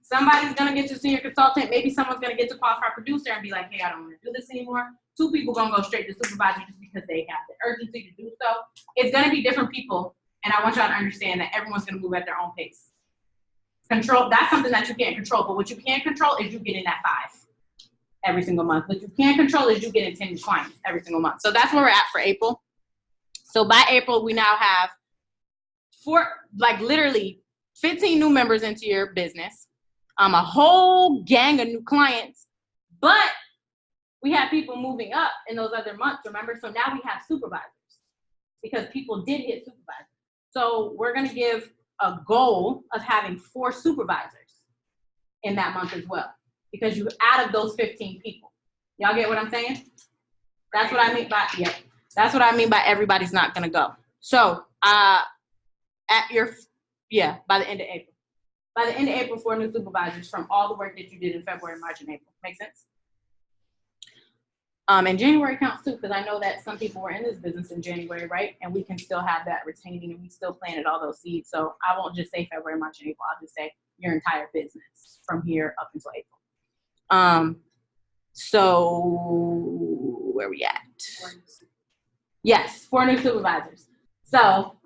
Somebody's going to get to senior consultant. Maybe someone's going to get to qualified producer and be like, hey, I don't want to do this anymore. 2 people going to go straight to supervisor just because they have the urgency to do so. It's going to be different people And I want y'all to understand that everyone's gonna move at their own pace. Control, that's something that you can't control, but what you can control is you getting that 5 every single month. What you can't control is you getting 10 clients every single month. So that's where we're at for April. So by April, we now have literally 15 new members into your business, a whole gang of new clients, but we have people moving up in those other months, remember? So now we have supervisors because people did hit supervisors. So we're gonna give a goal of having 4 supervisors in that month as well, because you out of those 15 people. Y'all get what I'm saying? That's what I mean by, yep. That's what I mean by everybody's not gonna go. So by the end of April. By the end of April, 4 new supervisors from all the work that you did in February, March, and April. Make sense? And January counts too, because I know that some people were in this business in January, right? And we can still have that retaining, and we still planted all those seeds. So I won't just say February, March, and April. I'll just say your entire business from here up until April. So where we at? Yes, 4 new supervisors. So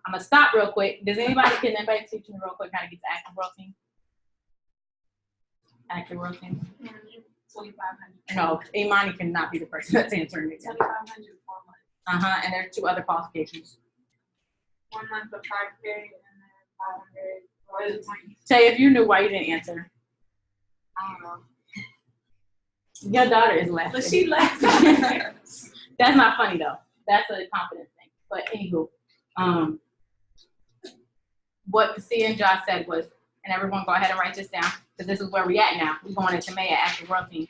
I'm gonna stop real quick. Can anybody teach me real quick how to get the Active World team? Active World team? 2,500. No, Imani cannot be the person that's answering it. 2,500 for a month. And there's 2 other qualifications. 1 month of 5K and then 500. Tay, if you knew why you didn't answer. I don't know. Your daughter is laughing. But she laughed. That's not funny though. That's a confidence thing. But anywho, what Sia and Josh said was, and everyone go ahead and write this down, because this is where we at now. We're going into May at Active World Team.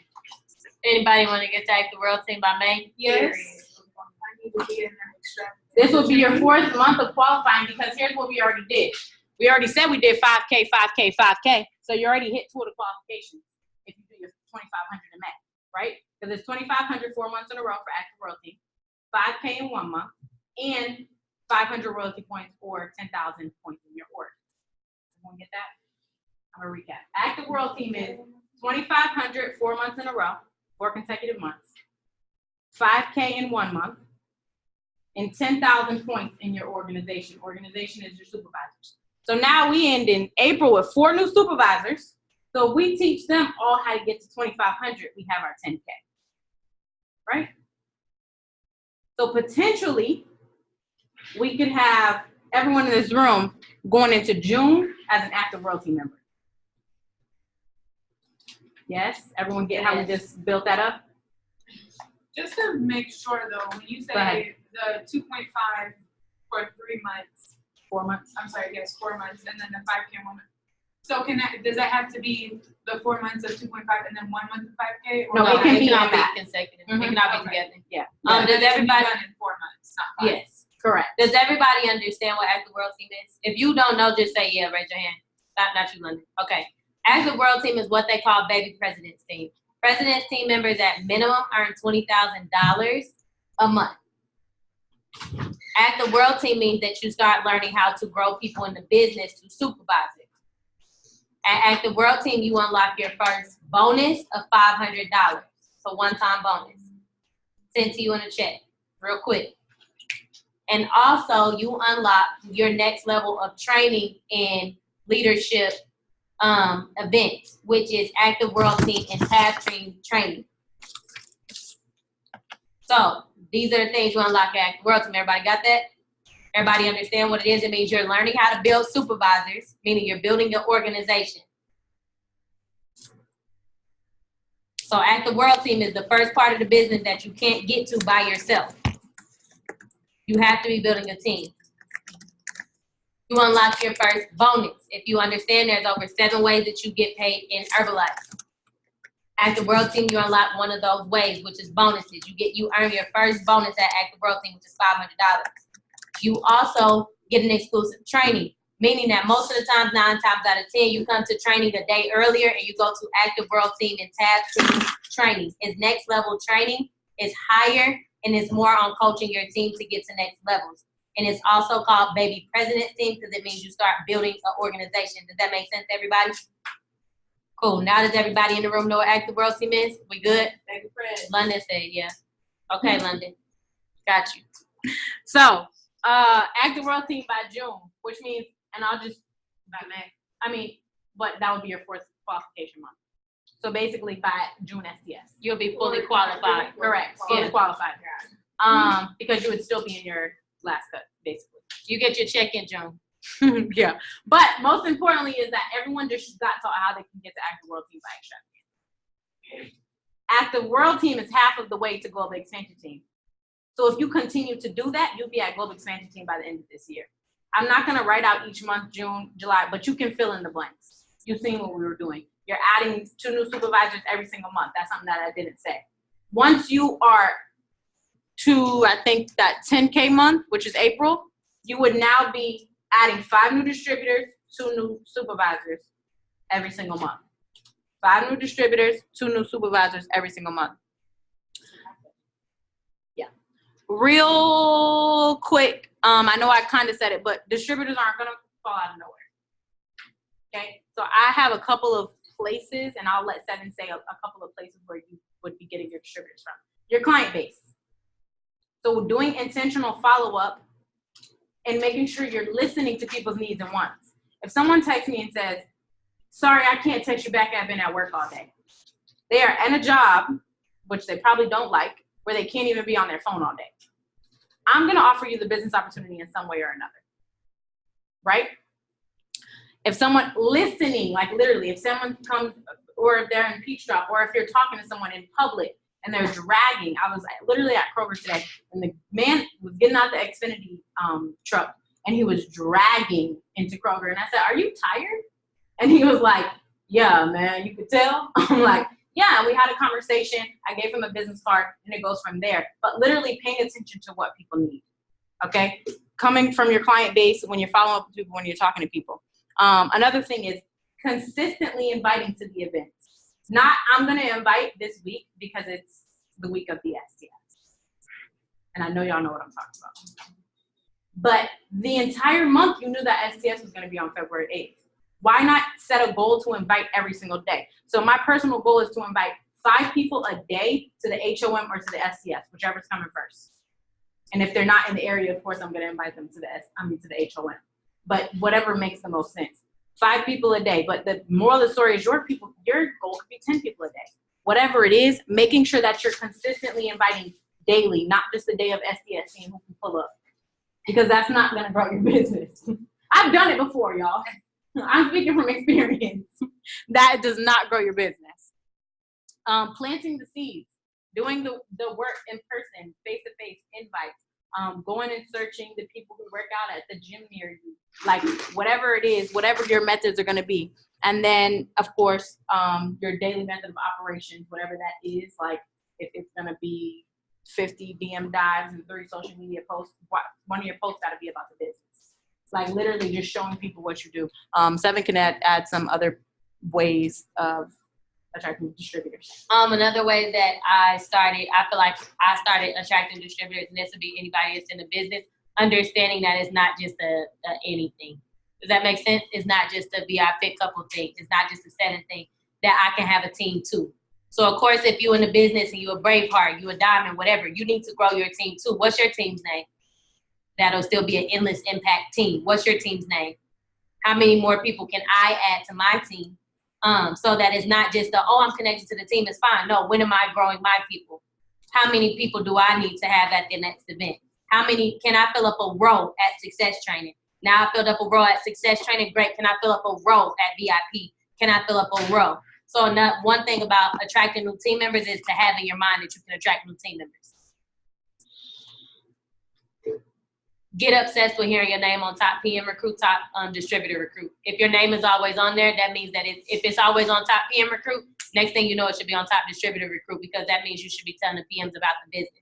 Anybody want to get to Active World Team by May? Yes. I need to be in there extra. This will be your 4th month of qualifying, because here's what we already did. We already said we did 5K, 5K, 5K. So you already hit 2 of the qualifications if you do your 2,500 in May, right? Because it's 2,500 4 months in a row for Active World Team, 5K in 1 month, and 500 royalty points or 10,000 points in your order. Everyone get that? I'm gonna recap. Active World Team is 2,500 4 months in a row, 4 consecutive months, 5K in 1 month, and 10,000 points in your organization. Organization is your supervisors. So now we end in April with 4 new supervisors. So if we teach them all how to get to 2,500, we have our 10K, right? So potentially, we could have everyone in this room going into June as an Active World Team member. Yes, everyone get how we just built that up? Just to make sure though, when you say the 2.5 for 3 months, 4 months. I'm sorry, yes, 4 months, and then the 5K 1 month. So does that have to be the 4 months of 2.5 and then 1 month of 5K? Or No, it can be cannot in that. consecutive. Mhm. It cannot be Okay. together. Yeah. Does It can be everybody? done in 4 months, not 5. Yes, correct. Does everybody understand what Active World Team is? If you don't know, just say yeah. Raise your hand. Not you, London. Okay. Active World Team is what they call Baby President's Team. President's Team members at minimum earn $20,000 a month. Active World Team means that you start learning how to grow people in the business to supervise it. At Active World Team, you unlock your first bonus of $500. So one-time bonus. Sent to you in a check, real quick. And also, you unlock your next level of training in leadership events, which is Active World Team and Task Team training. So these are the things you unlock at Active World Team. Everybody got that? Everybody understand what it is? It means you're learning how to build supervisors, meaning you're building your organization. So Active World Team is the first part of the business that you can't get to by yourself. You have to be building a team. You unlock your first bonus. If you understand, there's over 7 ways that you get paid in Herbalife. Active World Team, you unlock one of those ways, which is bonuses. You earn your first bonus at Active World Team, which is $500. You also get an exclusive training, meaning that most of the times, 9 times out of 10, you come to training a day earlier and you go to Active World Team and Task Team training. It's next level training. It's higher and it's more on coaching your team to get to next levels. And it's also called Baby President's Team because it means you start building an organization. Does that make sense to everybody? Cool. Now does everybody in the room know what Active World Team is? We good? Baby Fred. London said, yeah. Okay, London. Got you. So Active World Team by June, which means, and I'll just, by May, but that would be your fourth qualification month. So basically by June STS. You'll be fully qualified. Correct, fully qualified. Because you would still be in your last cut, basically. You get your check in June. Yeah. But most importantly is that everyone just got taught how they can get to Active World Team by extracting. Active World Team is half of the way to Global Expansion Team. So if you continue to do that, you'll be at Global Expansion Team by the end of this year. I'm not going to write out each month, June, July, but you can fill in the blanks. You've seen what we were doing. You're adding 2 new supervisors every single month. That's something that I didn't say. Once you are to, I think, that 10K month, which is April, you would now be adding 5 new distributors, 2 new supervisors every single month. 5 new distributors, 2 new supervisors every single month. Yeah. Real quick, I know I kind of said it, but distributors aren't going to fall out of nowhere. Okay, so I have a couple of places, and I'll let Seven say a couple of places where you would be getting your distributors from. Your client base. So doing intentional follow-up and making sure you're listening to people's needs and wants. If someone texts me and says, sorry, I can't text you back, I've been at work all day. They are in a job, which they probably don't like, where they can't even be on their phone all day. I'm gonna offer you the business opportunity in some way or another, right? If someone listening, like literally, if someone comes, or if they're in Peach Drop, or if you're talking to someone in public and they're dragging. I was literally at Kroger today, and the man was getting out the Xfinity truck, and he was dragging into Kroger. And I said, are you tired? And he was like, yeah, man, you could tell. I'm like, yeah, and we had a conversation. I gave him a business card, and it goes from there. But literally paying attention to what people need, okay? Coming from your client base when you're following up with people, when you're talking to people. Another thing is consistently inviting to the events. Not, I'm going to invite this week because it's the week of the STS. And I know y'all know what I'm talking about. But the entire month, you knew that STS was going to be on February 8th. Why not set a goal to invite every single day? So my personal goal is to invite 5 people a day to the HOM or to the STS, whichever's coming first. And if they're not in the area, of course, I'm going to invite them to the HOM. But whatever makes the most sense. 5 people a day. But the moral of the story is your goal could be 10 people a day. Whatever it is, making sure that you're consistently inviting daily, not just the day of STS, seeing who can pull up. Because that's not going to grow your business. I've done it before, y'all. I'm speaking from experience. That does not grow your business. Planting the seeds, doing the work in person, face-to-face invites, going and searching the people who work out at the gym near you, like whatever it is, whatever your methods are going to be. And then, of course, your daily method of operations, whatever that is, like if it's going to be 50 DM dives and 3 social media posts, one of your posts got to be about the business. Like literally just showing people what you do. Seven can add some other ways of attracting distributors. Another way that I feel like I started attracting distributors, and this would be anybody that's in the business, understanding that it's not just a anything. Does that make sense? It's not just a VIP couple thing. It's not just a setting thing, that I can have a team too. So of course, if you're in the business and you're a Braveheart, you're a Diamond, whatever, you need to grow your team too. What's your team's name? That'll still be an endless impact team. What's your team's name? How many more people can I add to my team? So that it's not just I'm connected to the team, it's fine. No, when am I growing my people? How many people do I need to have at the next event? How many can I fill up a row at Success Training? Now I filled up a row at Success Training, great. Can I fill up a row at VIP? Can I fill up a row? So one thing about attracting new team members is to have in your mind that you can attract new team members. Get obsessed with hearing your name on top PM Recruit, top distributor recruit. If your name is always on there, that means that if it's always on top PM Recruit, next thing you know, it should be on top distributor recruit, because that means you should be telling the PMs about the business.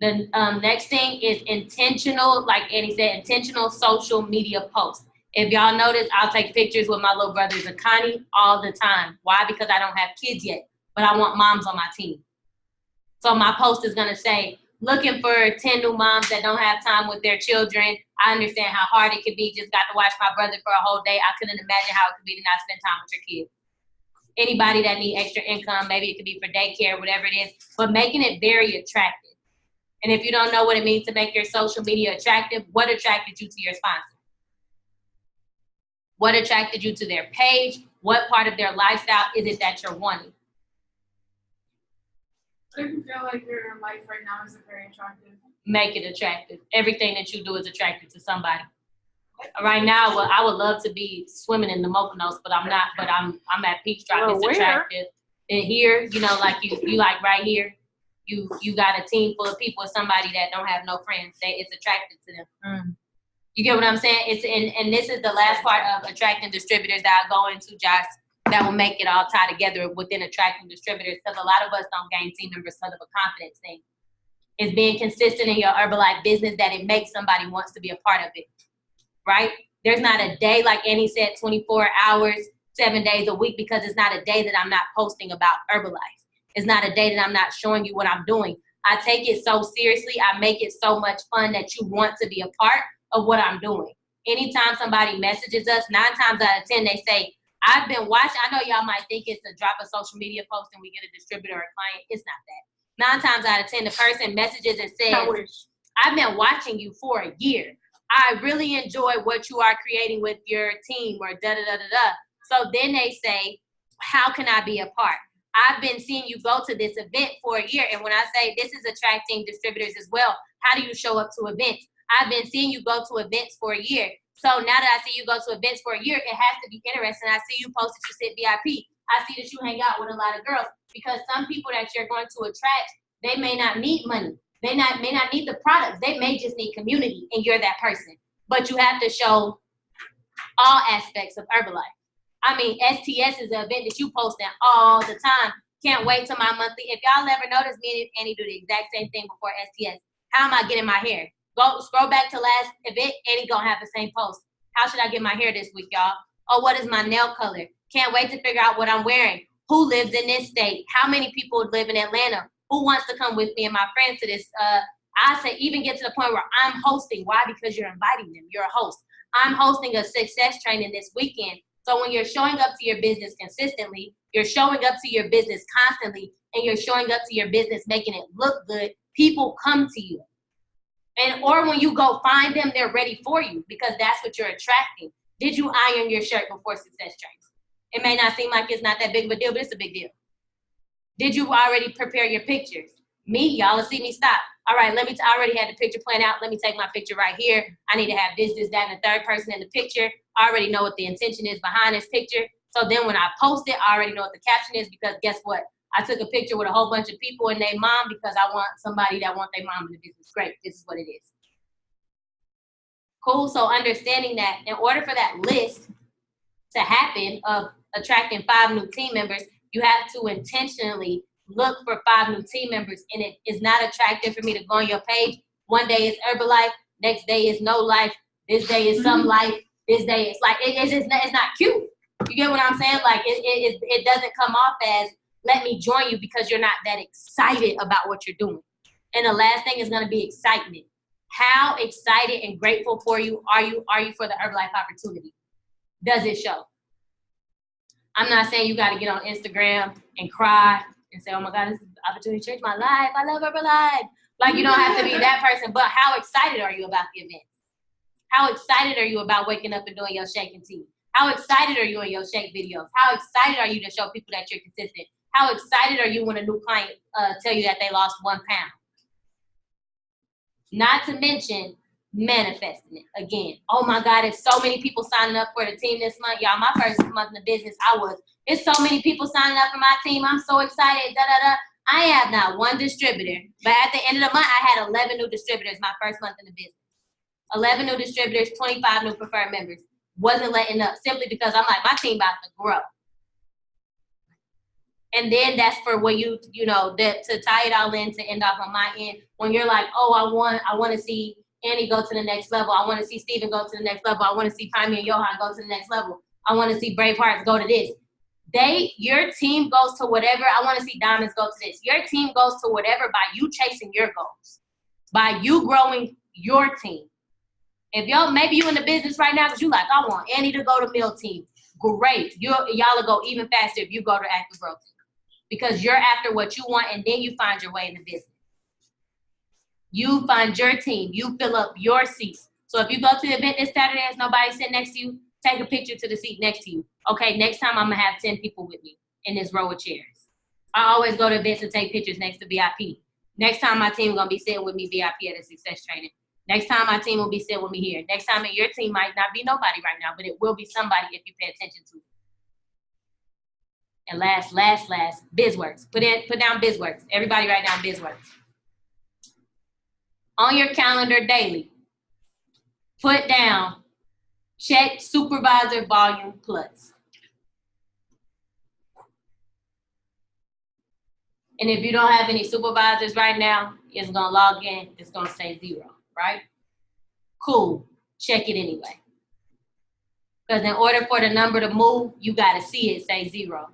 The next thing is intentional, like Annie said, intentional social media posts. If y'all notice, I'll take pictures with my little brother Zakani all the time. Why? Because I don't have kids yet, but I want moms on my team. So my post is gonna say, looking for 10 new moms that don't have time with their children. I understand how hard it could be. Just got to watch my brother for a whole day. I couldn't imagine how it could be to not spend time with your kids. anybody that need extra income. Maybe it could be for daycare, whatever it is, but making it very attractive. And if you don't know what it means to make your social media attractive, what attracted you to your sponsor? What attracted you to their page? What part of their lifestyle is it that you're wanting? I can feel like your life right now is very attractive. Make it attractive. Everything that you do is attractive to somebody. Right now, well, I would love to be swimming in the Mochanos, but I'm not. But I'm at Peach Drop. Well, It's where? attractive. And here, you know, like you like right here, you got a team full of people with somebody that don't have no friends. It's attractive to them. Mm. You get what I'm saying? It's and this is the last part of attracting distributors that I'll go into, Josh, that will make it all tie together within attracting distributors, because a lot of us don't gain team members because of a confidence thing. It's being consistent in your Herbalife business that it makes somebody wants to be a part of it, right? There's not a day, like Annie said, 24 hours, 7 days a week, because it's not a day that I'm not posting about Herbalife. It's not a day that I'm not showing you what I'm doing. I take it so seriously. I make it so much fun that you want to be a part of what I'm doing. Anytime somebody messages us, 9 times out of 10, they say, I've been watching. I know y'all might think it's to drop a social media post and we get a distributor or a client. It's not that. 9 times out of 10, the person messages and says, I've been watching you for a year. I really enjoy what you are creating with your team, or da-da-da-da-da. So then they say, how can I be a part? I've been seeing you go to this event for a year. And when I say this is attracting distributors as well, how do you show up to events? I've been seeing you go to events for a year. So now that I see you go to events for a year, it has to be interesting. I see you post that you sit VIP. I see that you hang out with a lot of girls, because some people that you're going to attract, they may not need money. They may not need the products. They may just need community, and you're that person. But you have to show all aspects of Herbalife. I mean, STS is an event that you post in all the time. Can't wait till my monthly. If y'all ever notice, me and Annie do the exact same thing before STS. How am I getting my hair? Go scroll back to last event, Annie gonna have the same post. How should I get my hair this week, y'all? Oh, what is my nail color? Can't wait to figure out what I'm wearing. Who lives in this state? How many people live in Atlanta? Who wants to come with me and my friends to this? I say even get to the point where I'm hosting. Why? Because you're inviting them. You're a host. I'm hosting a success training this weekend. So when you're showing up to your business consistently, you're showing up to your business constantly, and you're showing up to your business making it look good, people come to you. Or when you go find them, they're ready for you, because that's what you're attracting. Did you iron your shirt before success training? It may not seem like it's not that big of a deal, but it's a big deal. Did you already prepare your pictures? Me, y'all will see me stop. All right, I already had the picture planned out. Let me take my picture right here. I need to have this, that, and the third person in the picture. I already know what the intention is behind this picture. So then when I post it, I already know what the caption is, because guess what? I took a picture with a whole bunch of people and their mom, because I want somebody that want their mom in the business. Great, this is what it is. Cool, so understanding that in order for that list to happen of attracting 5 new team members, you have to intentionally look for 5 new team members. And it is not attractive for me to go on your page. One day is Herbalife, next day is no life, this day is some life, this day is like, it's not cute. You get what I'm saying? Like it doesn't come off as, let me join you, because you're not that excited about what you're doing. And the last thing is going to be excitement. How excited and grateful for you are you for the Herbalife opportunity? Does it show? I'm not saying you got to get on Instagram and cry and say, oh my God, this opportunity changed my life. I love Herbalife. Like, you don't have to be that person, but how excited are you about the event? How excited are you about waking up and doing your shake and tea? How excited are you in your shake videos? How excited are you to show people that you're consistent? How excited are you when a new client tell you that they lost 1 pound? Not to mention manifesting it. Again, oh my God, there's so many people signing up for the team this month. Y'all, my first month in the business, it's so many people signing up for my team. I'm so excited, da-da-da. I have not 1 distributor, but at the end of the month, I had 11 new distributors my first month in the business. 11 new distributors, 25 new preferred members. Wasn't letting up, simply because I'm like, my team about to grow. And then that's for when to tie it all in, to end off on my end, when you're like, oh, I want to see Annie go to the next level. I want to see Steven go to the next level. I want to see Jaime and Johan go to the next level. I want to see Brave Hearts go to this. Your team goes to whatever. I want to see Diamonds go to this. Your team goes to whatever by you chasing your goals, by you growing your team. If maybe you in the business right now because you like, I want Annie to go to meal team. great. Y'all will go even faster if you go to active growth team, because you're after what you want, and then you find your way in the business. You find your team. You fill up your seats. So if you go to the event this Saturday, there's nobody sitting next to you, take a picture to the seat next to you. Okay, next time I'm going to have 10 people with me in this row of chairs. I always go to events and take pictures next to VIP. Next time my team is going to be sitting with me VIP at a success training. Next time my team will be sitting with me here. Next time your team might not be nobody right now, but it will be somebody if you pay attention to it. And last, BizWorks. Put down BizWorks. Everybody write down BizWorks. On your calendar daily, put down check supervisor volume plus. And if you don't have any supervisors right now, it's gonna log in, it's gonna say 0, right? Cool, check it anyway. Because in order for the number to move, you gotta see it say 0.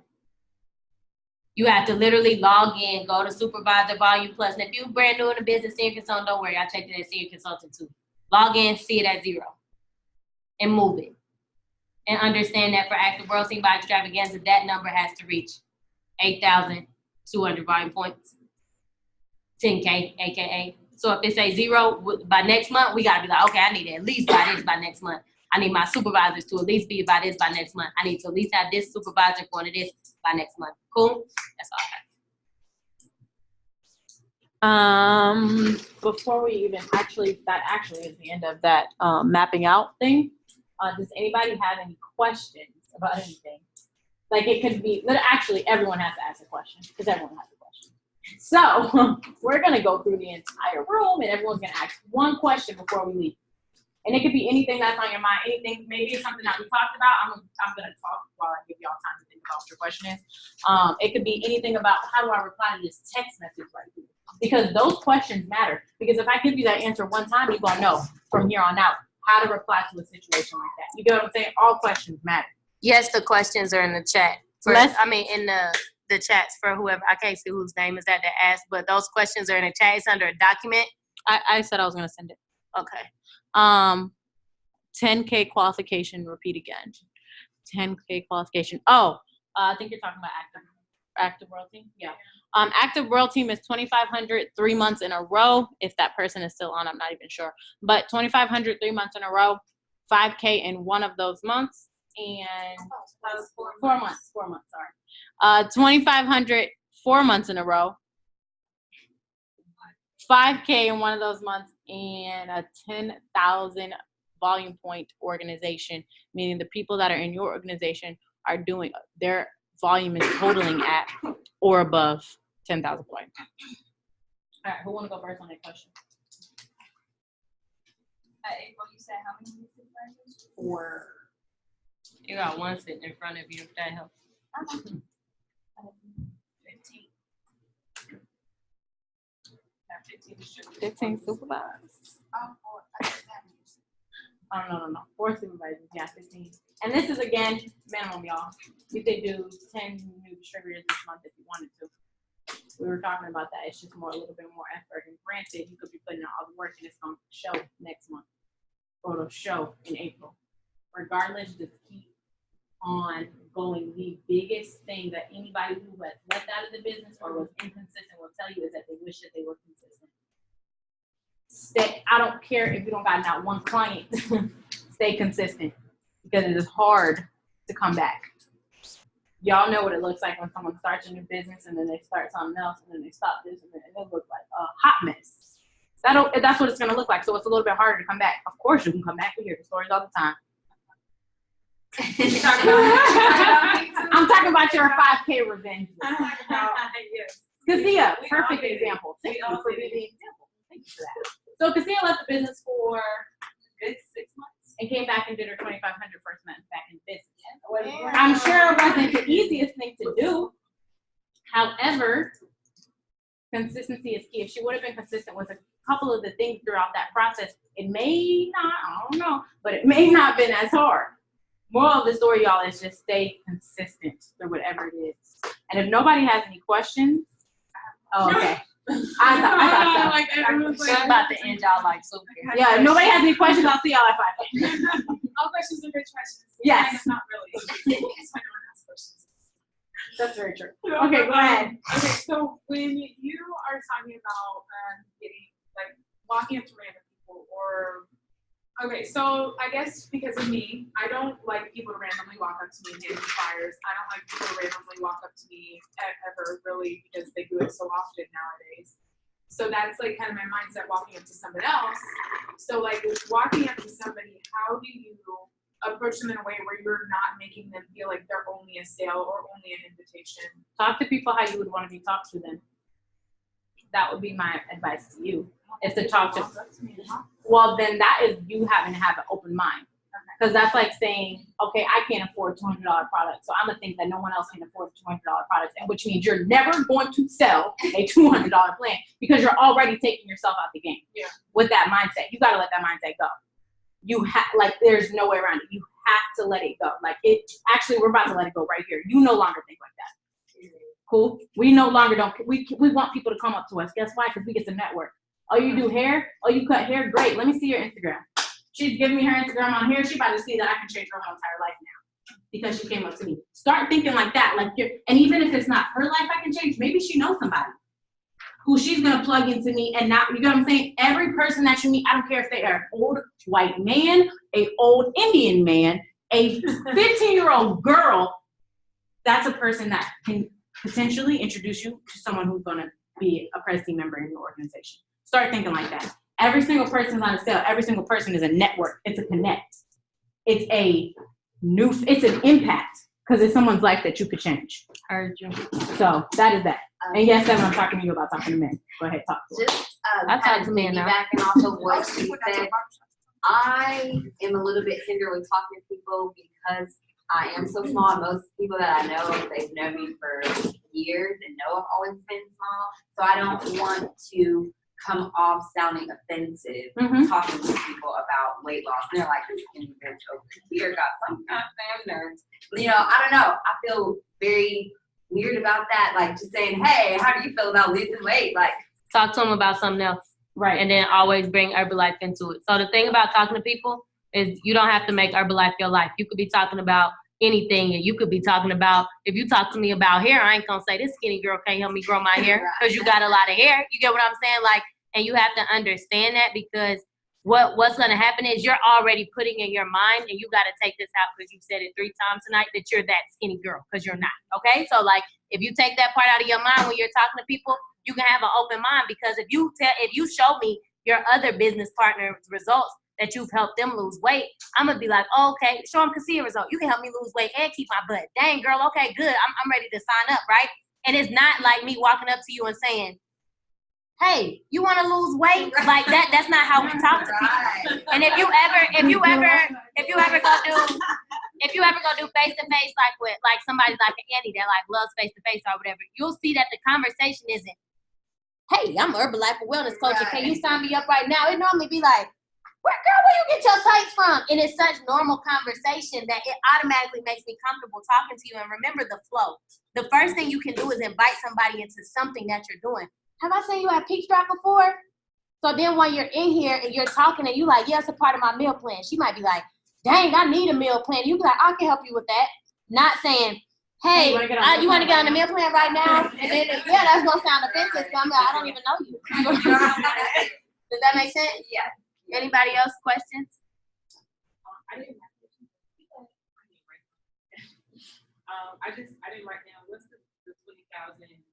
You have to literally log in, go to supervisor volume plus. And if you're brand new in the business, senior consultant, don't worry, I checked it as senior consultant too. Log in, see it at 0, and move it. And understand that for active growth team by extravaganza, that number has to reach 8,200 volume points, 10K, AKA. So if it says 0 by next month, we gotta be like, okay, I need to at least buy this by next month. I need my supervisors to at least be by this by next month. I need to at least have this supervisor going to this by next month. Cool? That's all I have. Before we even that actually is the end of that mapping out thing. Does anybody have any questions about anything? Like it could be, actually everyone has to ask a question because everyone has a question. So we're gonna go through the entire room and everyone's gonna ask one question before we leave. And it could be anything that's on your mind, anything, maybe it's something that we talked about. I'm gonna talk while I give y'all time to think about what your question is. It could be anything about how do I reply to this text message right here? Because those questions matter. Because if I give you that answer one time, you're gonna know from here on out how to reply to a situation like that. You get what I'm saying? All questions matter. Yes, the questions are in the chat. In the chats for whoever, I can't see whose name is that asked, but those questions are in the chat. It's under a document. I said I was gonna send it. Okay. 10K qualification, repeat again. 10K qualification. Oh, I think you're talking about active world team. Yeah. Active world team is 2,500 3 months in a row. If that person is still on, I'm not even sure. But 2,500 3 months in a row, 5K in one of those months, and 4 months. 4 months. Sorry. 2,500 4 months in a row, 5K in one of those months, and a 10,000 volume point organization, meaning the people that are in your organization are doing, their volume is totaling at or above 10,000 points. All right, who want to go first on that question? April, you said how many supervisors? 4. You got one sitting in front of you, if that helps. 15. 15 supervisors. Oh, no. 4 supervisors, yeah, 15. And this is, again, minimum, y'all. You could do 10 new distributors this month if you wanted to. We were talking about that. It's just a little bit more effort. And granted, you could be putting in all the work and it's going to show next month. Or it'll show in April. Regardless, just keep on going. The biggest thing that anybody who has left out of the business or was inconsistent will tell you is that they wish that they were consistent. I don't care if you don't got not one client. Stay consistent because it is hard to come back. Y'all know what it looks like when someone starts a new business and then they start something else and then they stop this and then it looks like a hot mess. That's what it's going to look like. So it's a little bit harder to come back. Of course you can come back. We hear the stories all the time. I'm talking about your 5K revenge. Kasia, perfect example. Thank you for being the example. Thank you for that. So Kasia left the business for a good 6 months and came back and did her 2,500 first month back in business. I'm sure it wasn't the easiest thing to do. However, consistency is key. If she would have been consistent with a couple of the things throughout that process, it may not, I don't know, but it may not have been as hard. Moral of the story, y'all, is just stay consistent through whatever it is. And if nobody has any questions, okay. I thought so. Like everyone's She's about to end y'all like super. Yeah, if nobody has any questions, I'll see y'all at 5. All questions are good questions. Yes. Kind of not really. asks questions. That's very true. Okay, go ahead. Okay, so when you are talking about getting like walking up to random people, or okay, so I guess because of me, I don't like people to randomly walk up to me and hand me flyers. I don't like people to randomly walk up to me ever, really, because they do it so often nowadays. So that's like kind of my mindset walking up to someone else. So like with walking up to somebody, how do you approach them in a way where you're not making them feel like they're only a sale or only an invitation? Talk to people how you would want to be talked to them. That would be my advice to you, is to talk to. Well, then that is you having to have an open mind. Because that's like saying, okay, I can't afford $200 products, so I'm gonna think that no one else can afford $200 products, and which means you're never going to sell a $200 plan because you're already taking yourself out the game. Yeah. With that mindset, you gotta let that mindset go. You have like there's no way around it. You have to let it go. Like it. Actually, we're about to let it go right here. You no longer think like that. Cool. We no longer don't. We want people to come up to us. Guess why? Because we get to network. Oh, you do hair? Oh, you cut hair? Great. Let me see your Instagram. She's giving me her Instagram on here. She's about to see that I can change her whole entire life now because she came up to me. Start thinking like that. Like and even if it's not her life I can change, maybe she knows somebody who she's gonna plug into me and not, you know what I'm saying? Every person that you meet, I don't care if they are an old white man, a old Indian man, a 15-year-old girl, that's a person that can potentially introduce you to someone who's gonna be a Prezi member in your organization. Start thinking like that. Every single person is not a sale. Every single person is a network. It's a connect. It's it's an impact because it's someone's life that you could change. Heard you. So that is that. And yes, Evan, I'm talking to you about talking to men. Go ahead, talk to them. Just I talk to men now. piggybacking off of what she said, I am a little bit hindered with talking to people because I am so small. Most people that I know, they've known me for years and know I've always been small. So I don't want to come off sounding offensive talking to people about weight loss. And they're like, this skinny bitch over here got some kind of nerves. You know, I don't know. I feel very weird about that. Like just saying, hey, how do you feel about losing weight? Like Talk to them about something else. Right. And then always bring Herbalife into it. So the thing about talking to people is you don't have to make Herbalife your life. You could be talking about anything, and you could be talking about, if you talk to me about hair, I ain't gonna say this skinny girl can't help me grow my hair because you got a lot of hair. You get what I'm saying? Like, and you have to understand that because what's gonna happen is you're already putting in your mind, and you gotta take this out because you said it 3 times tonight that you're that skinny girl because you're not. Okay? So like if you take that part out of your mind when you're talking to people, you can have an open mind because if you show me your other business partner's results that you've helped them lose weight, I'm gonna be like, oh, okay, show them can see a result. You can help me lose weight and keep my butt. Dang, girl, okay, good. I'm ready to sign up, right? And it's not like me walking up to you and saying, hey, you want to lose weight? Like that's not how we talk to people. And if you ever go do face to face like with like somebody like Annie that like loves face to face or whatever, you'll see that the conversation isn't, hey, I'm Herbalife Wellness Coach. And can you sign me up right now? It normally be like, where you get your tights from? And it's such normal conversation that it automatically makes me comfortable talking to you. And remember the flow. The first thing you can do is invite somebody into something that you're doing. Have I seen you at Peach Drop before? So then when you're in here and you're talking and you like, yeah, it's a part of my meal plan. She might be like, dang, I need a meal plan. You be like, I can help you with that. Not saying, hey, you want to get on the meal plan right now? And then, yeah, that's going to sound offensive. So I'm like, I don't even know you. Does that make sense? yeah. Anybody else questions? I didn't write down what's the 20,000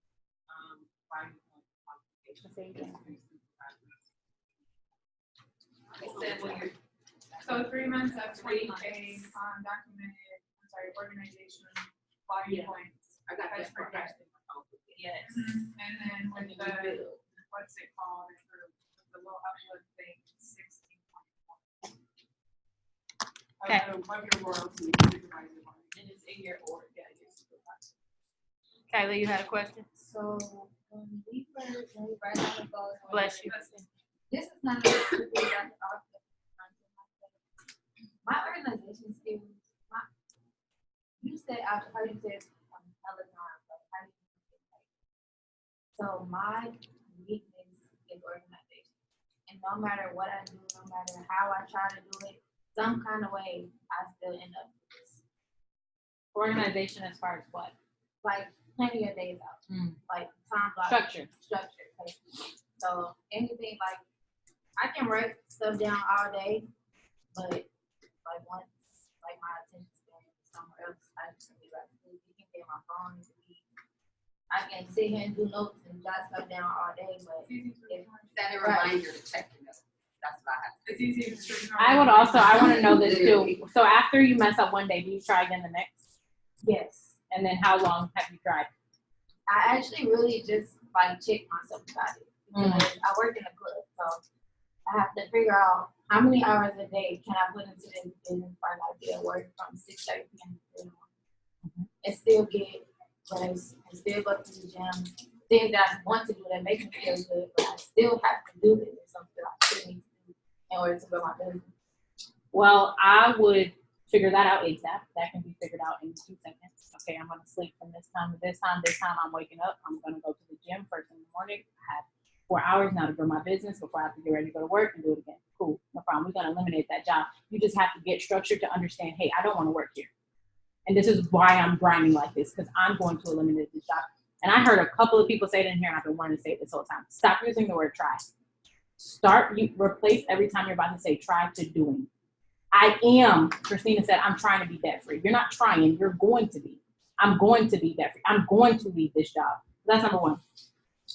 So 3 months of 20K organization body points. I got That's that pretty good. Yes. And then with the, what's it called? The little upload thing, 16.4. Okay. Of your royalty, supervisor line. And it's in your order. Yeah, yes. Kayla, you had a question? So when we write down the goals, Bless you. this is not a my organization skills. You said after how you said Peloton, but how do you say it? So my weakness is organization, and no matter what I do, no matter how I try to do it, some kind of way I still end up with this. Organization as far as what? Like planning your days out, like time block. Structure. Okay. So anything like I can write stuff down all day, but like once like my attention span is somewhere else, I just can be like, it can be on my phone. I can sit here and do notes and jot stuff down all day, but Set a reminder to check your notes. That's what I have. It's easy to I want to know this too. So after you mess up one day, do you try again the next? yes. And then how long have you tried? I actually really just like check myself about it because I work in a club, so I have to figure out how many hours a day can I put into this business by like be at work from 6:30 p.m. to 3 in the morning and still get rest and still go to the gym. Things that I want to do that make me feel good, but I still have to do it. It's something I still need to do in order to grow my business. Well, I would figure that out ASAP. That can be figured out in 2 seconds. Okay, I'm going to sleep from this time to this time. This time I'm waking up. I'm going to go to the gym first in the morning. I have 4 hours now to grow my business before I have to get ready to go to work and do it again. Cool, no problem. We're going to eliminate that job. You just have to get structured to understand, hey, I don't want to work here. And this is why I'm grinding like this, because I'm going to eliminate this job. And I heard a couple of people say it in here, and I've been wanting to say it this whole time. Stop using the word try. Replace every time you're about to say try to doing. Christina said, I'm trying to be debt free. You're not trying, you're going to be. I'm going to be debt free. I'm going to leave this job. That's number one.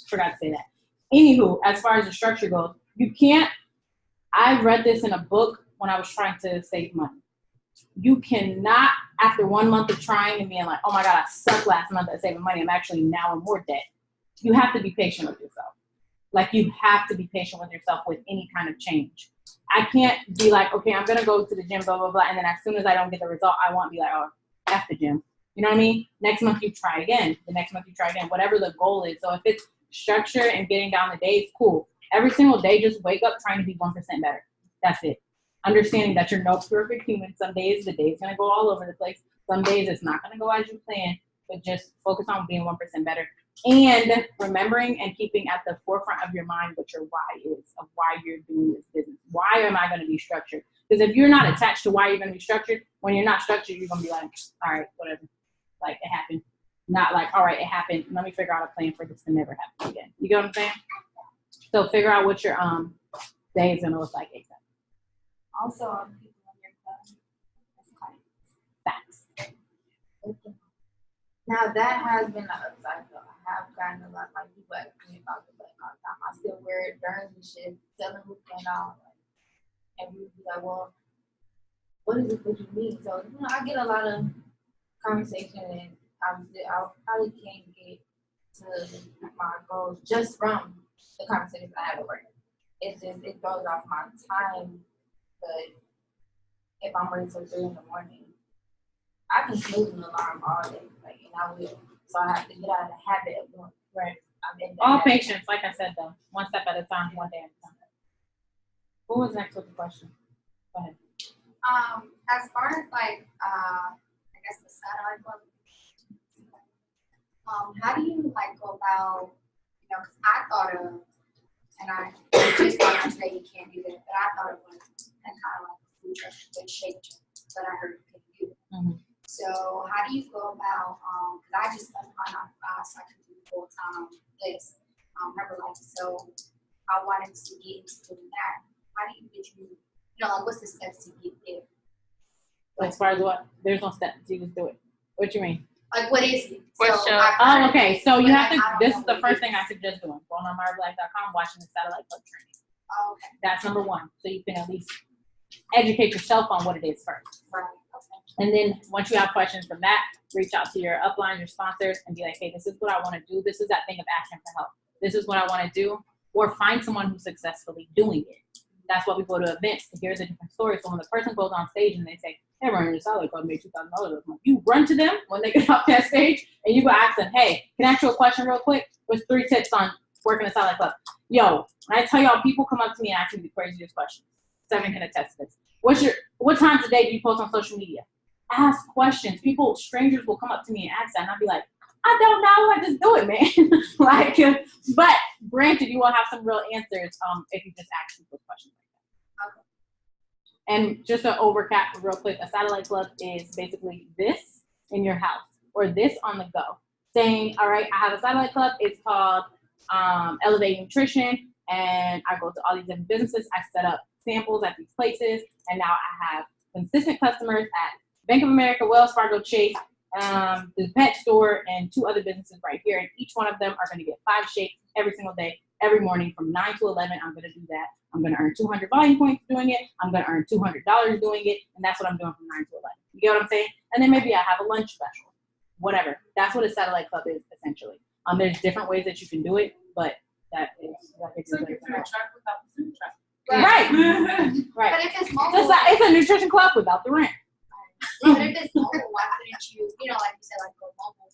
Forgot to say that. Anywho, as far as the structure goes, I read this in a book when I was trying to save money. You cannot, after 1 month of trying and being like, oh my God, I sucked last month at saving money. I'm actually now in more debt. You have to be patient with yourself. Like you have to be patient with yourself with any kind of change. I can't be like, okay, I'm going to go to the gym, blah, blah, blah. And then as soon as I don't get the result, I won't be like, oh, F the gym. You know what I mean? Next month you try again. The next month you try again, whatever the goal is. So if it's structure and getting down the days, cool. Every single day, just wake up trying to be 1% better. That's it. Understanding that you're no perfect human. Some days the day's gonna go all over the place. Some days it's not gonna go as you plan, but just focus on being 1% better. And remembering and keeping at the forefront of your mind what your why is, of why you're doing this business. Why am I gonna be structured? Because if you're not attached to why you're gonna be structured, when you're not structured, you're gonna be like, all right, whatever. Like it happened. Not like, all right, it happened. Let me figure out a plan for this to never happen again. You get what I'm saying? So figure out what your day is gonna look like exactly. Also, people in your club, that's Facts. Now that has been the upside though. I have gotten a lot like people ask me about the button all the time. I still wear it during the shift, telling who's going on. And we be like, well, what is it that you need? So, I get a lot of conversation and I probably can't get to my goals just from the conversations I have at work. It throws off my time. But if I'm ready till 3 in the morning, I can snooze an alarm all day, and I will. So I have to get out of the habit of doing it. Right. I'm in All that patience, like I said though. 1 step at a time, 1 day at a time. Who was next with the question? Go ahead. As far as I guess the satellite club, how do you go about, because I thought of, and I just thought to say you can't do that, but I thought of one and kind of like a food truck with shake that I heard you could do. Mm-hmm. So how do you go about, because I just left my 9 to 5 so I can do full-time this Herbalife. So I wanted to get into doing that. How do you what's the steps to get there? As far as what? There's no steps. You just do it. What you mean? Like, what is it? What's your- Oh, okay. So you have to, I don't this know is the what first it thing is. I suggest doing. Going on myherbalife.com, watching the satellite club training. Oh, okay. That's number one. So you can at least educate yourself on what it is first. Right. Okay. And then once you have questions from that, reach out to your upline, your sponsors, and be like, hey, this is what I want to do. This is that thing of action for help. This is what I want to do. Or find someone who's successfully doing it. That's why we go to events to hear the different stories. So when the person goes on stage and they say, hey, running the salary club made $2,000 a month, you run to them when they get off that stage and you go ask them, hey, can I ask you a question real quick? What's 3 tips on working a salary club? Yo, when I tell y'all, people come up to me and ask me the craziest questions. 7 can attest to this. What times a day do you post on social media? Ask questions. Strangers will come up to me and ask that, and I'll be like, I don't know. I just do it, man. But granted, you will have some real answers if you just ask people questions like that. And just to overcap real quick, a satellite club is basically this in your house or this on the go, saying, all right, I have a satellite club. It's called Elevate Nutrition, and I go to all these different businesses. I set up samples at these places, and now I have consistent customers at Bank of America, Wells Fargo, Chase, the pet store, and 2 other businesses right here. And each one of them are going to get 5 shakes every single day, every morning from 9 to 11. I'm going to do that. I'm going to earn 200 volume points doing it. I'm going to earn $200 doing it. And that's what I'm doing from 9 to 11. You get what I'm saying? And then maybe I have a lunch special, whatever. That's what a satellite club is, essentially. There's different ways that you can do it, but that is. So you can truck without the food truck. Right. Right. But if it's mobile, It's a nutrition club without the rent. but if it's mobile, why couldn't you, like you said, like go mobile.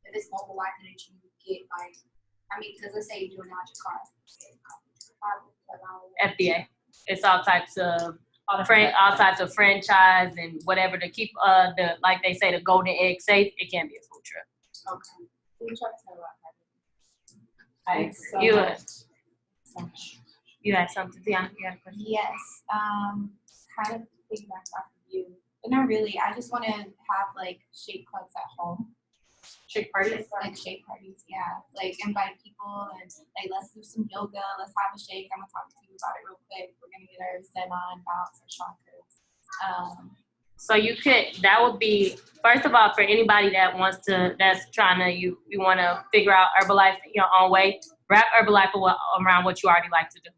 If it's mobile, why couldn't you get because let's say you're doing it out your car. FDA. It's all types of franchise and whatever to keep like they say, the golden egg safe. It can be a food truck. Okay. Food trucks have a lot of You had something, Tiana? You had a question? Yes. Kind of piggyback off of you, but not really. I just want to have like shake clubs at home. Shake parties? Like shake parties, yeah. Like invite people and like let's do some yoga. Let's have a shake. I'm gonna talk to you about it real quick. We're gonna get our zen on, balance our chakras. So that would be, first of all, for anybody that's trying to, you want to figure out Herbalife your own way, wrap Herbalife around what you already like to do.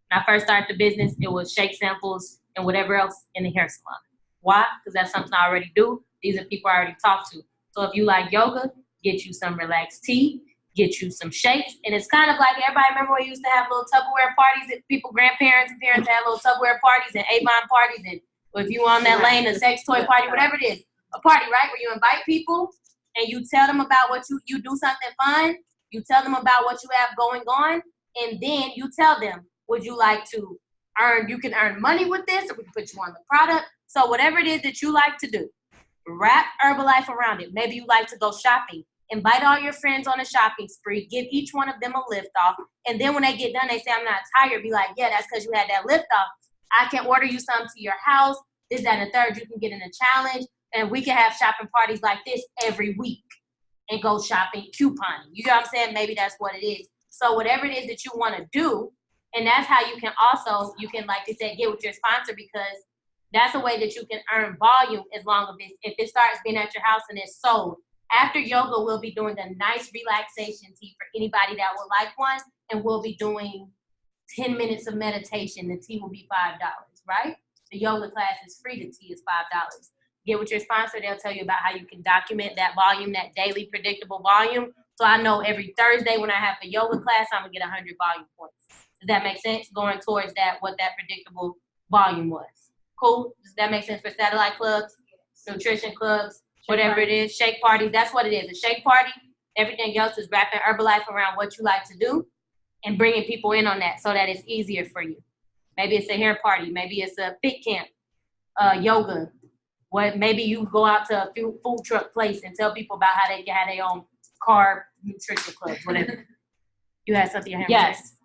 When I first started the business, it was shake samples and whatever else in the hair salon. Why? Because that's something I already do. These are people I already talk to. So if you like yoga, get you some relaxed tea, get you some shakes. And it's kind of like, everybody remember we used to have little Tupperware parties that grandparents and parents had little Tupperware parties and Avon parties, and if you on that lane, a sex toy party, whatever it is, a party, right? Where you invite people and you tell them about what you do something fun. You tell them about what you have going on, and then you tell them, would you like to you can earn money with this, or we can put you on the product. So whatever it is that you like to do, wrap Herbalife around it. Maybe you like to go shopping. Invite all your friends on a shopping spree. Give each one of them a lift off. And then when they get done, they say, I'm not tired. Be like, yeah, that's because you had that lift off. I can order you something to your house. This, that, and the third. You can get in a challenge. And we can have shopping parties like this every week and go shopping, couponing. You know what I'm saying? Maybe that's what it is. So whatever it is that you want to do, and that's how you can, like you said, get with your sponsor, because that's a way that you can earn volume as long as if it starts being at your house and it's sold. After yoga, we'll be doing a nice relaxation tea for anybody that would like one, and we'll be doing 10 minutes of meditation. The tea will be $5, right? The yoga class is free. The tea is $5. Get with your sponsor. They'll tell you about how you can document that volume, that daily predictable volume. So I know every Thursday when I have the yoga class, I'm going to get 100 volume points. Does that make sense? Going towards what that predictable volume was. Cool? Does that make sense for satellite clubs, nutrition clubs, whatever it is, shake parties? That's what it is. A shake party. Everything else is wrapping Herbalife around what you like to do and bringing people in on that so that it's easier for you. Maybe it's a hair party. Maybe it's a fit camp, yoga. Maybe you go out to a food truck place and tell people about how they can have their own carb nutrition clubs, whatever. You had something you had? Yes.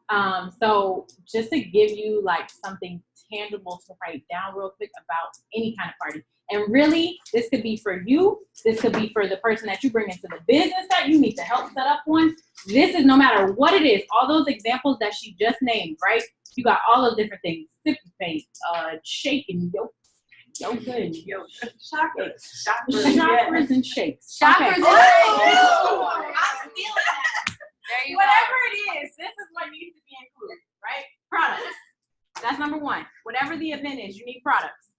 So just to give you like something tangible to write down real quick about any kind of party. And really, this could be for you. This could be for the person that you bring into the business that you need to help set up one. This is no matter what it is. All those examples that she just named, right? You got all those different things. Sippy paint, shaking, yoga and yoga. Chakras and shakes. Chakras. Okay. Oh, I'm feeling that. There you Whatever it is, this is what needs to be included, right? Products. That's number one. Whatever the event is, you need products.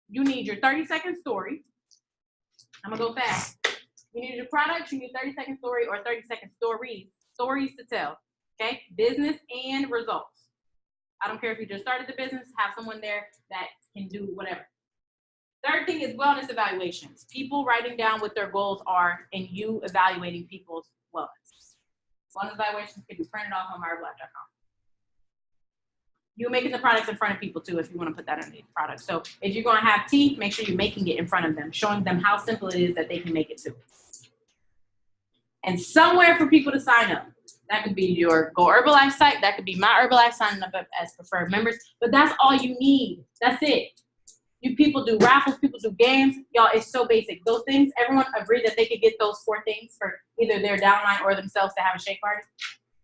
You need your 30-second story. I'm going to go fast. You need your products, you need 30-second story or 30-second stories to tell, okay? Business and results. I don't care if you just started the business, have someone there that can do whatever. Third thing is wellness evaluations. People writing down what their goals are and you evaluating people's wellness. Wellness evaluations can be printed off on myherbalife.com. You're making the products in front of people too if you want to put that underneath the product. So if you're going to have tea, make sure you're making it in front of them, showing them how simple it is that they can make it too. And somewhere for people to sign up. That could be your Go Herbalife site. That could be my Herbalife, signing up as preferred members. But that's all you need. That's it. People do raffles, people do games. Y'all, it's so basic. Those things, everyone agreed that they could get those 4 things for either their downline or themselves to have a shake party.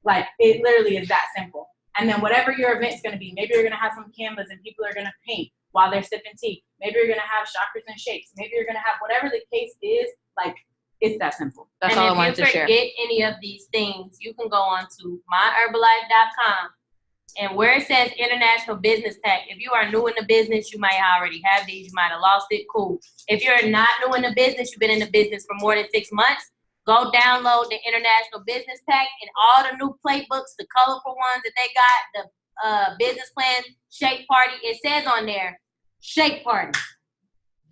Like, it literally is that simple. And then whatever your event's gonna be, maybe you're gonna have some canvas and people are gonna paint while they're sipping tea. Maybe you're gonna have chakras and shakes. Maybe you're gonna have whatever the case is, like, it's that simple. That's all I wanted to share. And if you forget any of these things, you can go on to myherbalife.com. And where it says International Business Pack, if you are new in the business, you might already have these. You might have lost it. Cool. If you're not new in the business, you've been in the business for more than 6 months, go download the International Business Pack and all the new playbooks, the colorful ones that they got, the business plan, shake party. It says on there, shake party.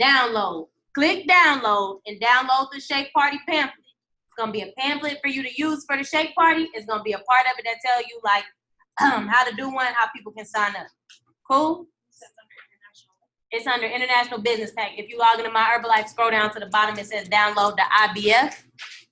Download. Click download and download the shake party pamphlet. It's going to be a pamphlet for you to use for the shake party. It's going to be a part of it that tell you, like, how to do one, how people can sign up. Cool? It's under International Business Pack. If you log into My Herbalife, scroll down to the bottom, it says download the IBF,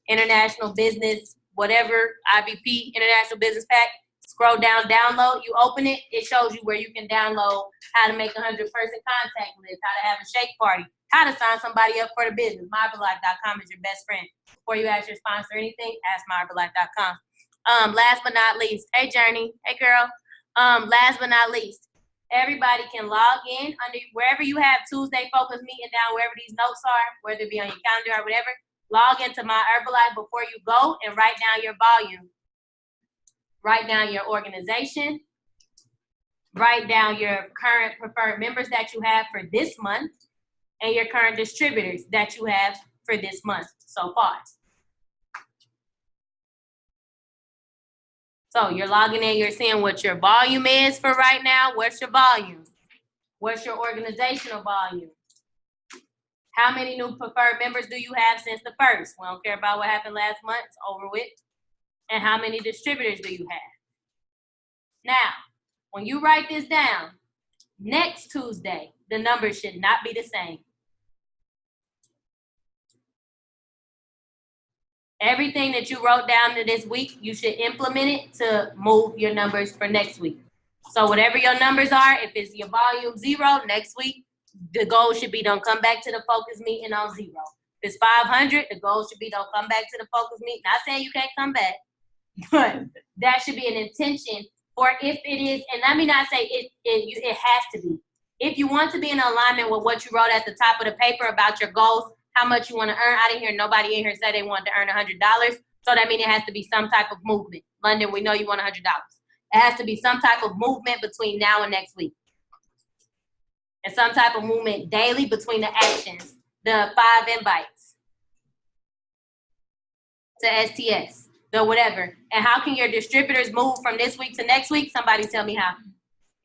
International Business, whatever, IBP, International Business Pack. Scroll down, download, you open it, it shows you where you can download how to make a 100-person contact list, how to have a shake party, how to sign somebody up for the business. MyHerbalife.com is your best friend. Before you ask your sponsor anything, ask MyHerbalife.com. Last but not least, hey Journey, hey girl. Last but not least, everybody can log in under wherever you have Tuesday Focus meeting down, wherever these notes are, whether it be on your calendar or whatever. Log into My Herbalife before you go and write down your volume. Write down your organization. Write down your current preferred members that you have for this month and your current distributors that you have for this month so far. So you're logging in, you're seeing what your volume is for right now. What's your volume? What's your organizational volume? How many new preferred members do you have since the first? We don't care about what happened last month, it's over with. And how many distributors do you have? Now, when you write this down, next Tuesday, the numbers should not be the same. Everything that you wrote down to this week, you should implement it to move your numbers for next week. So whatever your numbers are, if it's your volume 0, next week, the goal should be don't come back to the focus meeting on 0. If it's 500, the goal should be don't come back to the focus meeting. Not saying you can't come back, but that should be an intention for if it is, and let me not say it has to be. If you want to be in alignment with what you wrote at the top of the paper about your goals, how much you want to earn. I didn't hear nobody in here say they wanted to earn $100. So that means it has to be some type of movement. London, we know you want $100. It has to be some type of movement between now and next week. And some type of movement daily between the actions, the 5 invites to STS, the whatever. And how can your distributors move from this week to next week? Somebody tell me how.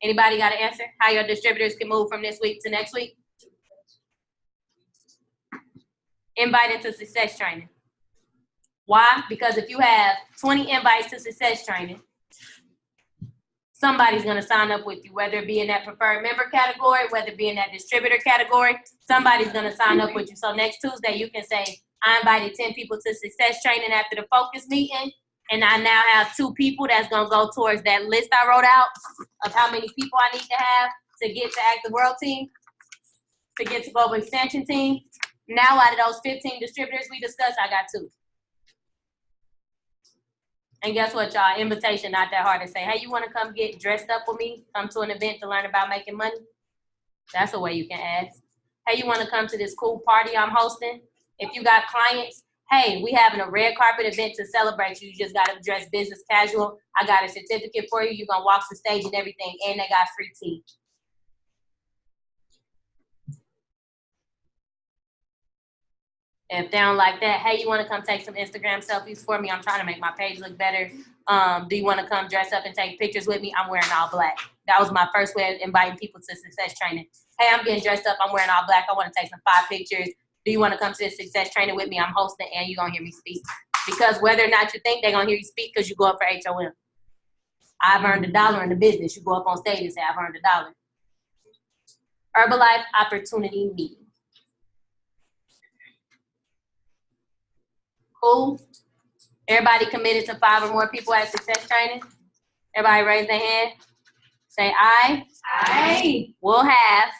Anybody got an answer? How your distributors can move from this week to next week? Invited to success training. Why? Because if you have 20 invites to success training, somebody's going to sign up with you, whether it be in that preferred member category, whether it be in that distributor category, somebody's going to sign up with you. So next Tuesday, you can say, I invited 10 people to success training after the focus meeting, and I now have 2 people that's going to go towards that list I wrote out of how many people I need to have to get to Active World Team, to get to Global Expansion Team. Now, out of those 15 distributors we discussed, I got 2. And guess what, y'all? Invitation, not that hard to say. Hey, you want to come get dressed up with me? Come to an event to learn about making money? That's a way you can ask. Hey, you want to come to this cool party I'm hosting? If you got clients, hey, we having a red carpet event to celebrate you. You just got to dress business casual. I got a certificate for you. You're going to walk the stage and everything. And they got free tea. If they don't like that, hey, you want to come take some Instagram selfies for me? I'm trying to make my page look better. Do you want to come dress up and take pictures with me? I'm wearing all black. That was my first way of inviting people to success training. Hey, I'm getting dressed up. I'm wearing all black. I want to take some 5 pictures. Do you want to come to this success training with me? I'm hosting and you're going to hear me speak. Because whether or not you think they're going to hear you speak because you go up for HOM. I've earned $1 in the business. You go up on stage and say, I've earned $1. Herbalife Opportunity Meeting. Cool. Everybody committed to 5 or more people at success training? Everybody raise their hand. Say I. I will have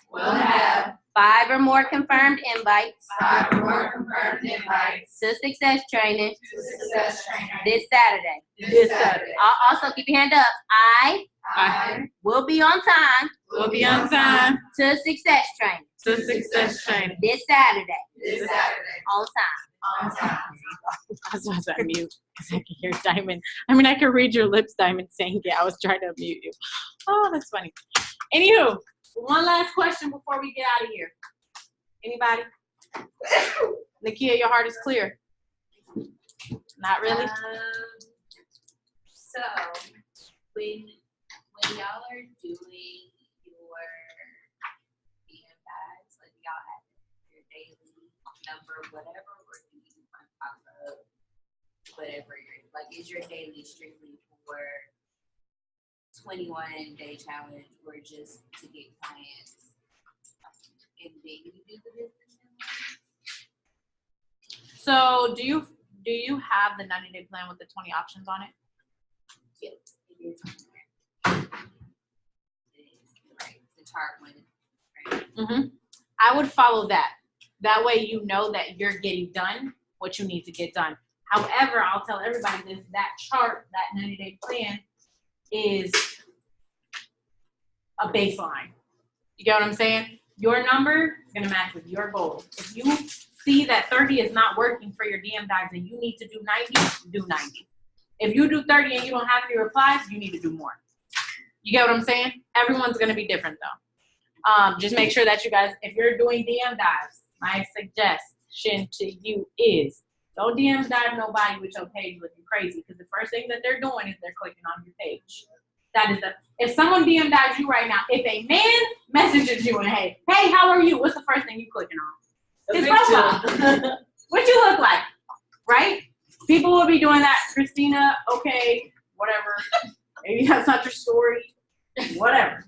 5 or more confirmed invites 5 or more confirmed invites to success training to success training this Saturday. This Saturday. Also, keep your hand up. I I will be on time We'll be on time to success training to success training. this Saturday this Saturday on time. on time. I was about to unmute because I can hear Diamond. I mean, I can read your lips, Diamond, saying it. I was trying to unmute you. Oh, that's funny. Anywho, one last question before we get out of here. Anybody? Nakia, your heart is clear. Not really? So when y'all are doing your DM guides, like y'all have your daily number, whatever, or do you on top of whatever you're like? Is your daily strictly for 21-day challenge, or just to get clients, and then you do the business? So do you have the 90-day plan with the 20 options on it? Yes, it is. It is, right, the chart one, right? Mm-hmm. I would follow that. That way you know that you're getting done what you need to get done. However, I'll tell everybody this, that chart, that 90-day plan is a baseline. You get what I'm saying? Your number is going to match with your goal. If you see that 30 is not working for your DM guides and you need to do 90, do 90. If you do 30 and you don't have any replies, you need to do more. You get what I'm saying? Everyone's going to be different though. Just make sure that you guys, if you're doing DM dives, my suggestion to you is don't DM dive nobody with your page looking crazy, because the first thing that they're doing is they're clicking on your page. That is if someone DM dives you right now, if a man messages you and hey, how are you? What's the first thing you clicking on? His profile. What you look like, right? People will be doing that. Christina, okay, whatever. Maybe that's not your story. Whatever.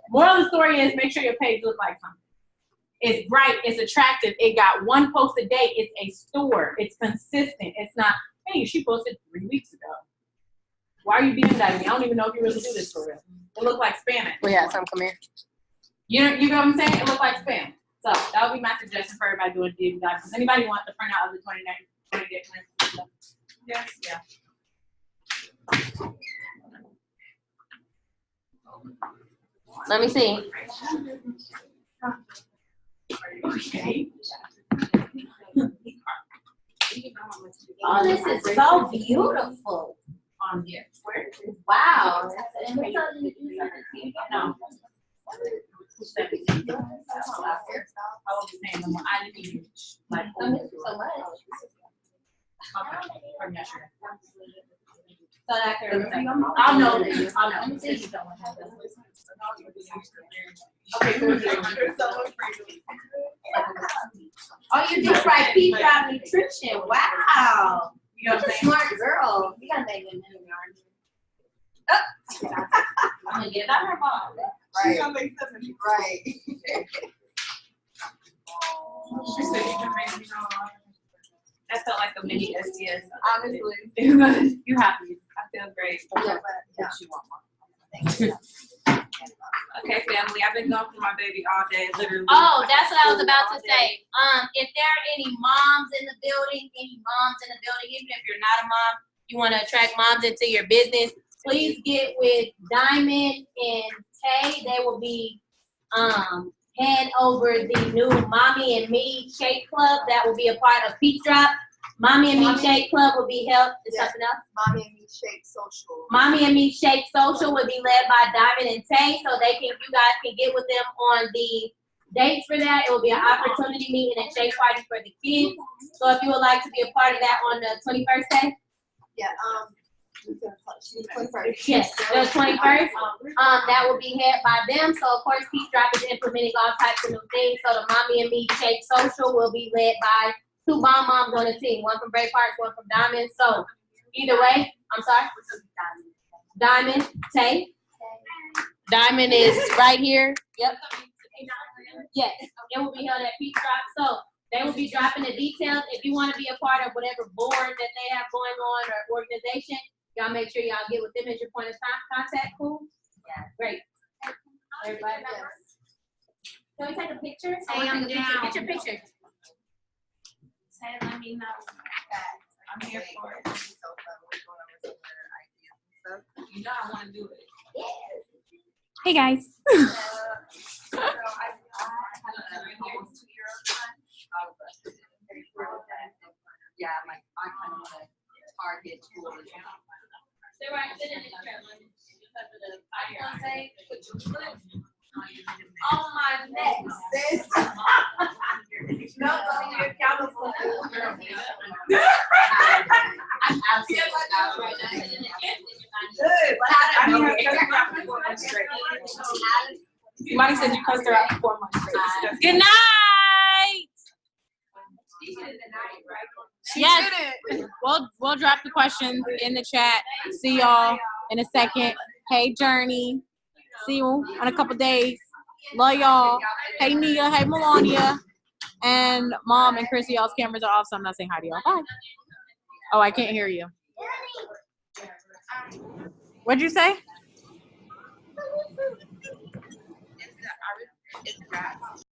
Moral of the story is make sure your page looks like something. It's bright, it's attractive, it got one post a day, it's a store, it's consistent. It's not, hey, she posted 3 weeks ago. Why are you DM diving me? I don't even know if you really do this for real. It looked like spam. We had some come here. You know what I'm saying? It looked like spam. So that would be my suggestion for everybody doing DM dives. Does anybody want the printout of the 20 day plan? Yes. Yeah. Let me see. Okay. Oh, this is so beautiful. On here. Where? Wow. No. Who said it? I won't be paying no more. I didn't even like. Thank you so much. Okay. I'm not sure. So that I can I'll know. I'll know. Okay, cool. Oh, you did right. Peach Drop Nutrition. Wow. You know You're what a I'm saying? smart girl. You gotta make it in I'm gonna get that her mom. Right. Right. She said you can make me know. That felt like a mini SDS. Honestly. You happy? I feel great. Yeah, but, yeah. You want more. Okay, family, I've been gone for my baby all day, literally. Oh, that's what I was about to say. If there are any moms in the building, even if you're not a mom, you want to attract moms into your business, please get with Diamond and Tay. They will be head over the new Mommy and Me Shake Club that will be a part of Peach Drop. Mommy and Me Shake Club will be held. Is something else? Mommy and Me Shake Social. Mommy and Me Shake Social will be led by Diamond and Tay, so you guys can get with them on the dates for that. It will be an opportunity meeting and shake party for the kids. So if you would like to be a part of that on the 21st day, Yeah, 21st. yes, the 21st, that will be head by them. So of course, Peach Drop is implementing all types of new things. So the Mommy and Me Shake Social will be led by 2 bomb moms on the team, one from Bray Park, one from Diamond. So either way, I'm sorry. Diamond, Tay. Diamond is right here. Yep. Yes, it will be held at Peach Drop. So they will be dropping the details. If you want to be a part of whatever board that they have going on or organization, y'all make sure y'all get with them as your point of contact. Cool? Yeah. Great. Everybody? Can we take a picture? Say 'em down. Picture. Say, let me know that I'm here for it. So fun. We're going over some of their ideas and stuff. You know I wanna do it. Hey guys. So I have a almost 2-year-old son. Yeah, like I kind of want to target schools. They're right, sit in the chair. I was gonna say, put your foot on my neck, sis. No, don't be accountable. I'm absolutely. Good, but I I mean, mean, it's not 4 months straight. Somebody said you cussed her out for 4 months straight. Good night. Yes. We'll drop the questions in the chat. See y'all in a second. Hey Journey. See you in a couple days. Love y'all. Hey Nia. Hey Melania. And Mom and Chrissy, y'all's cameras are off, so I'm not saying hi to y'all. Bye. Oh, I can't hear you. What'd you say? it's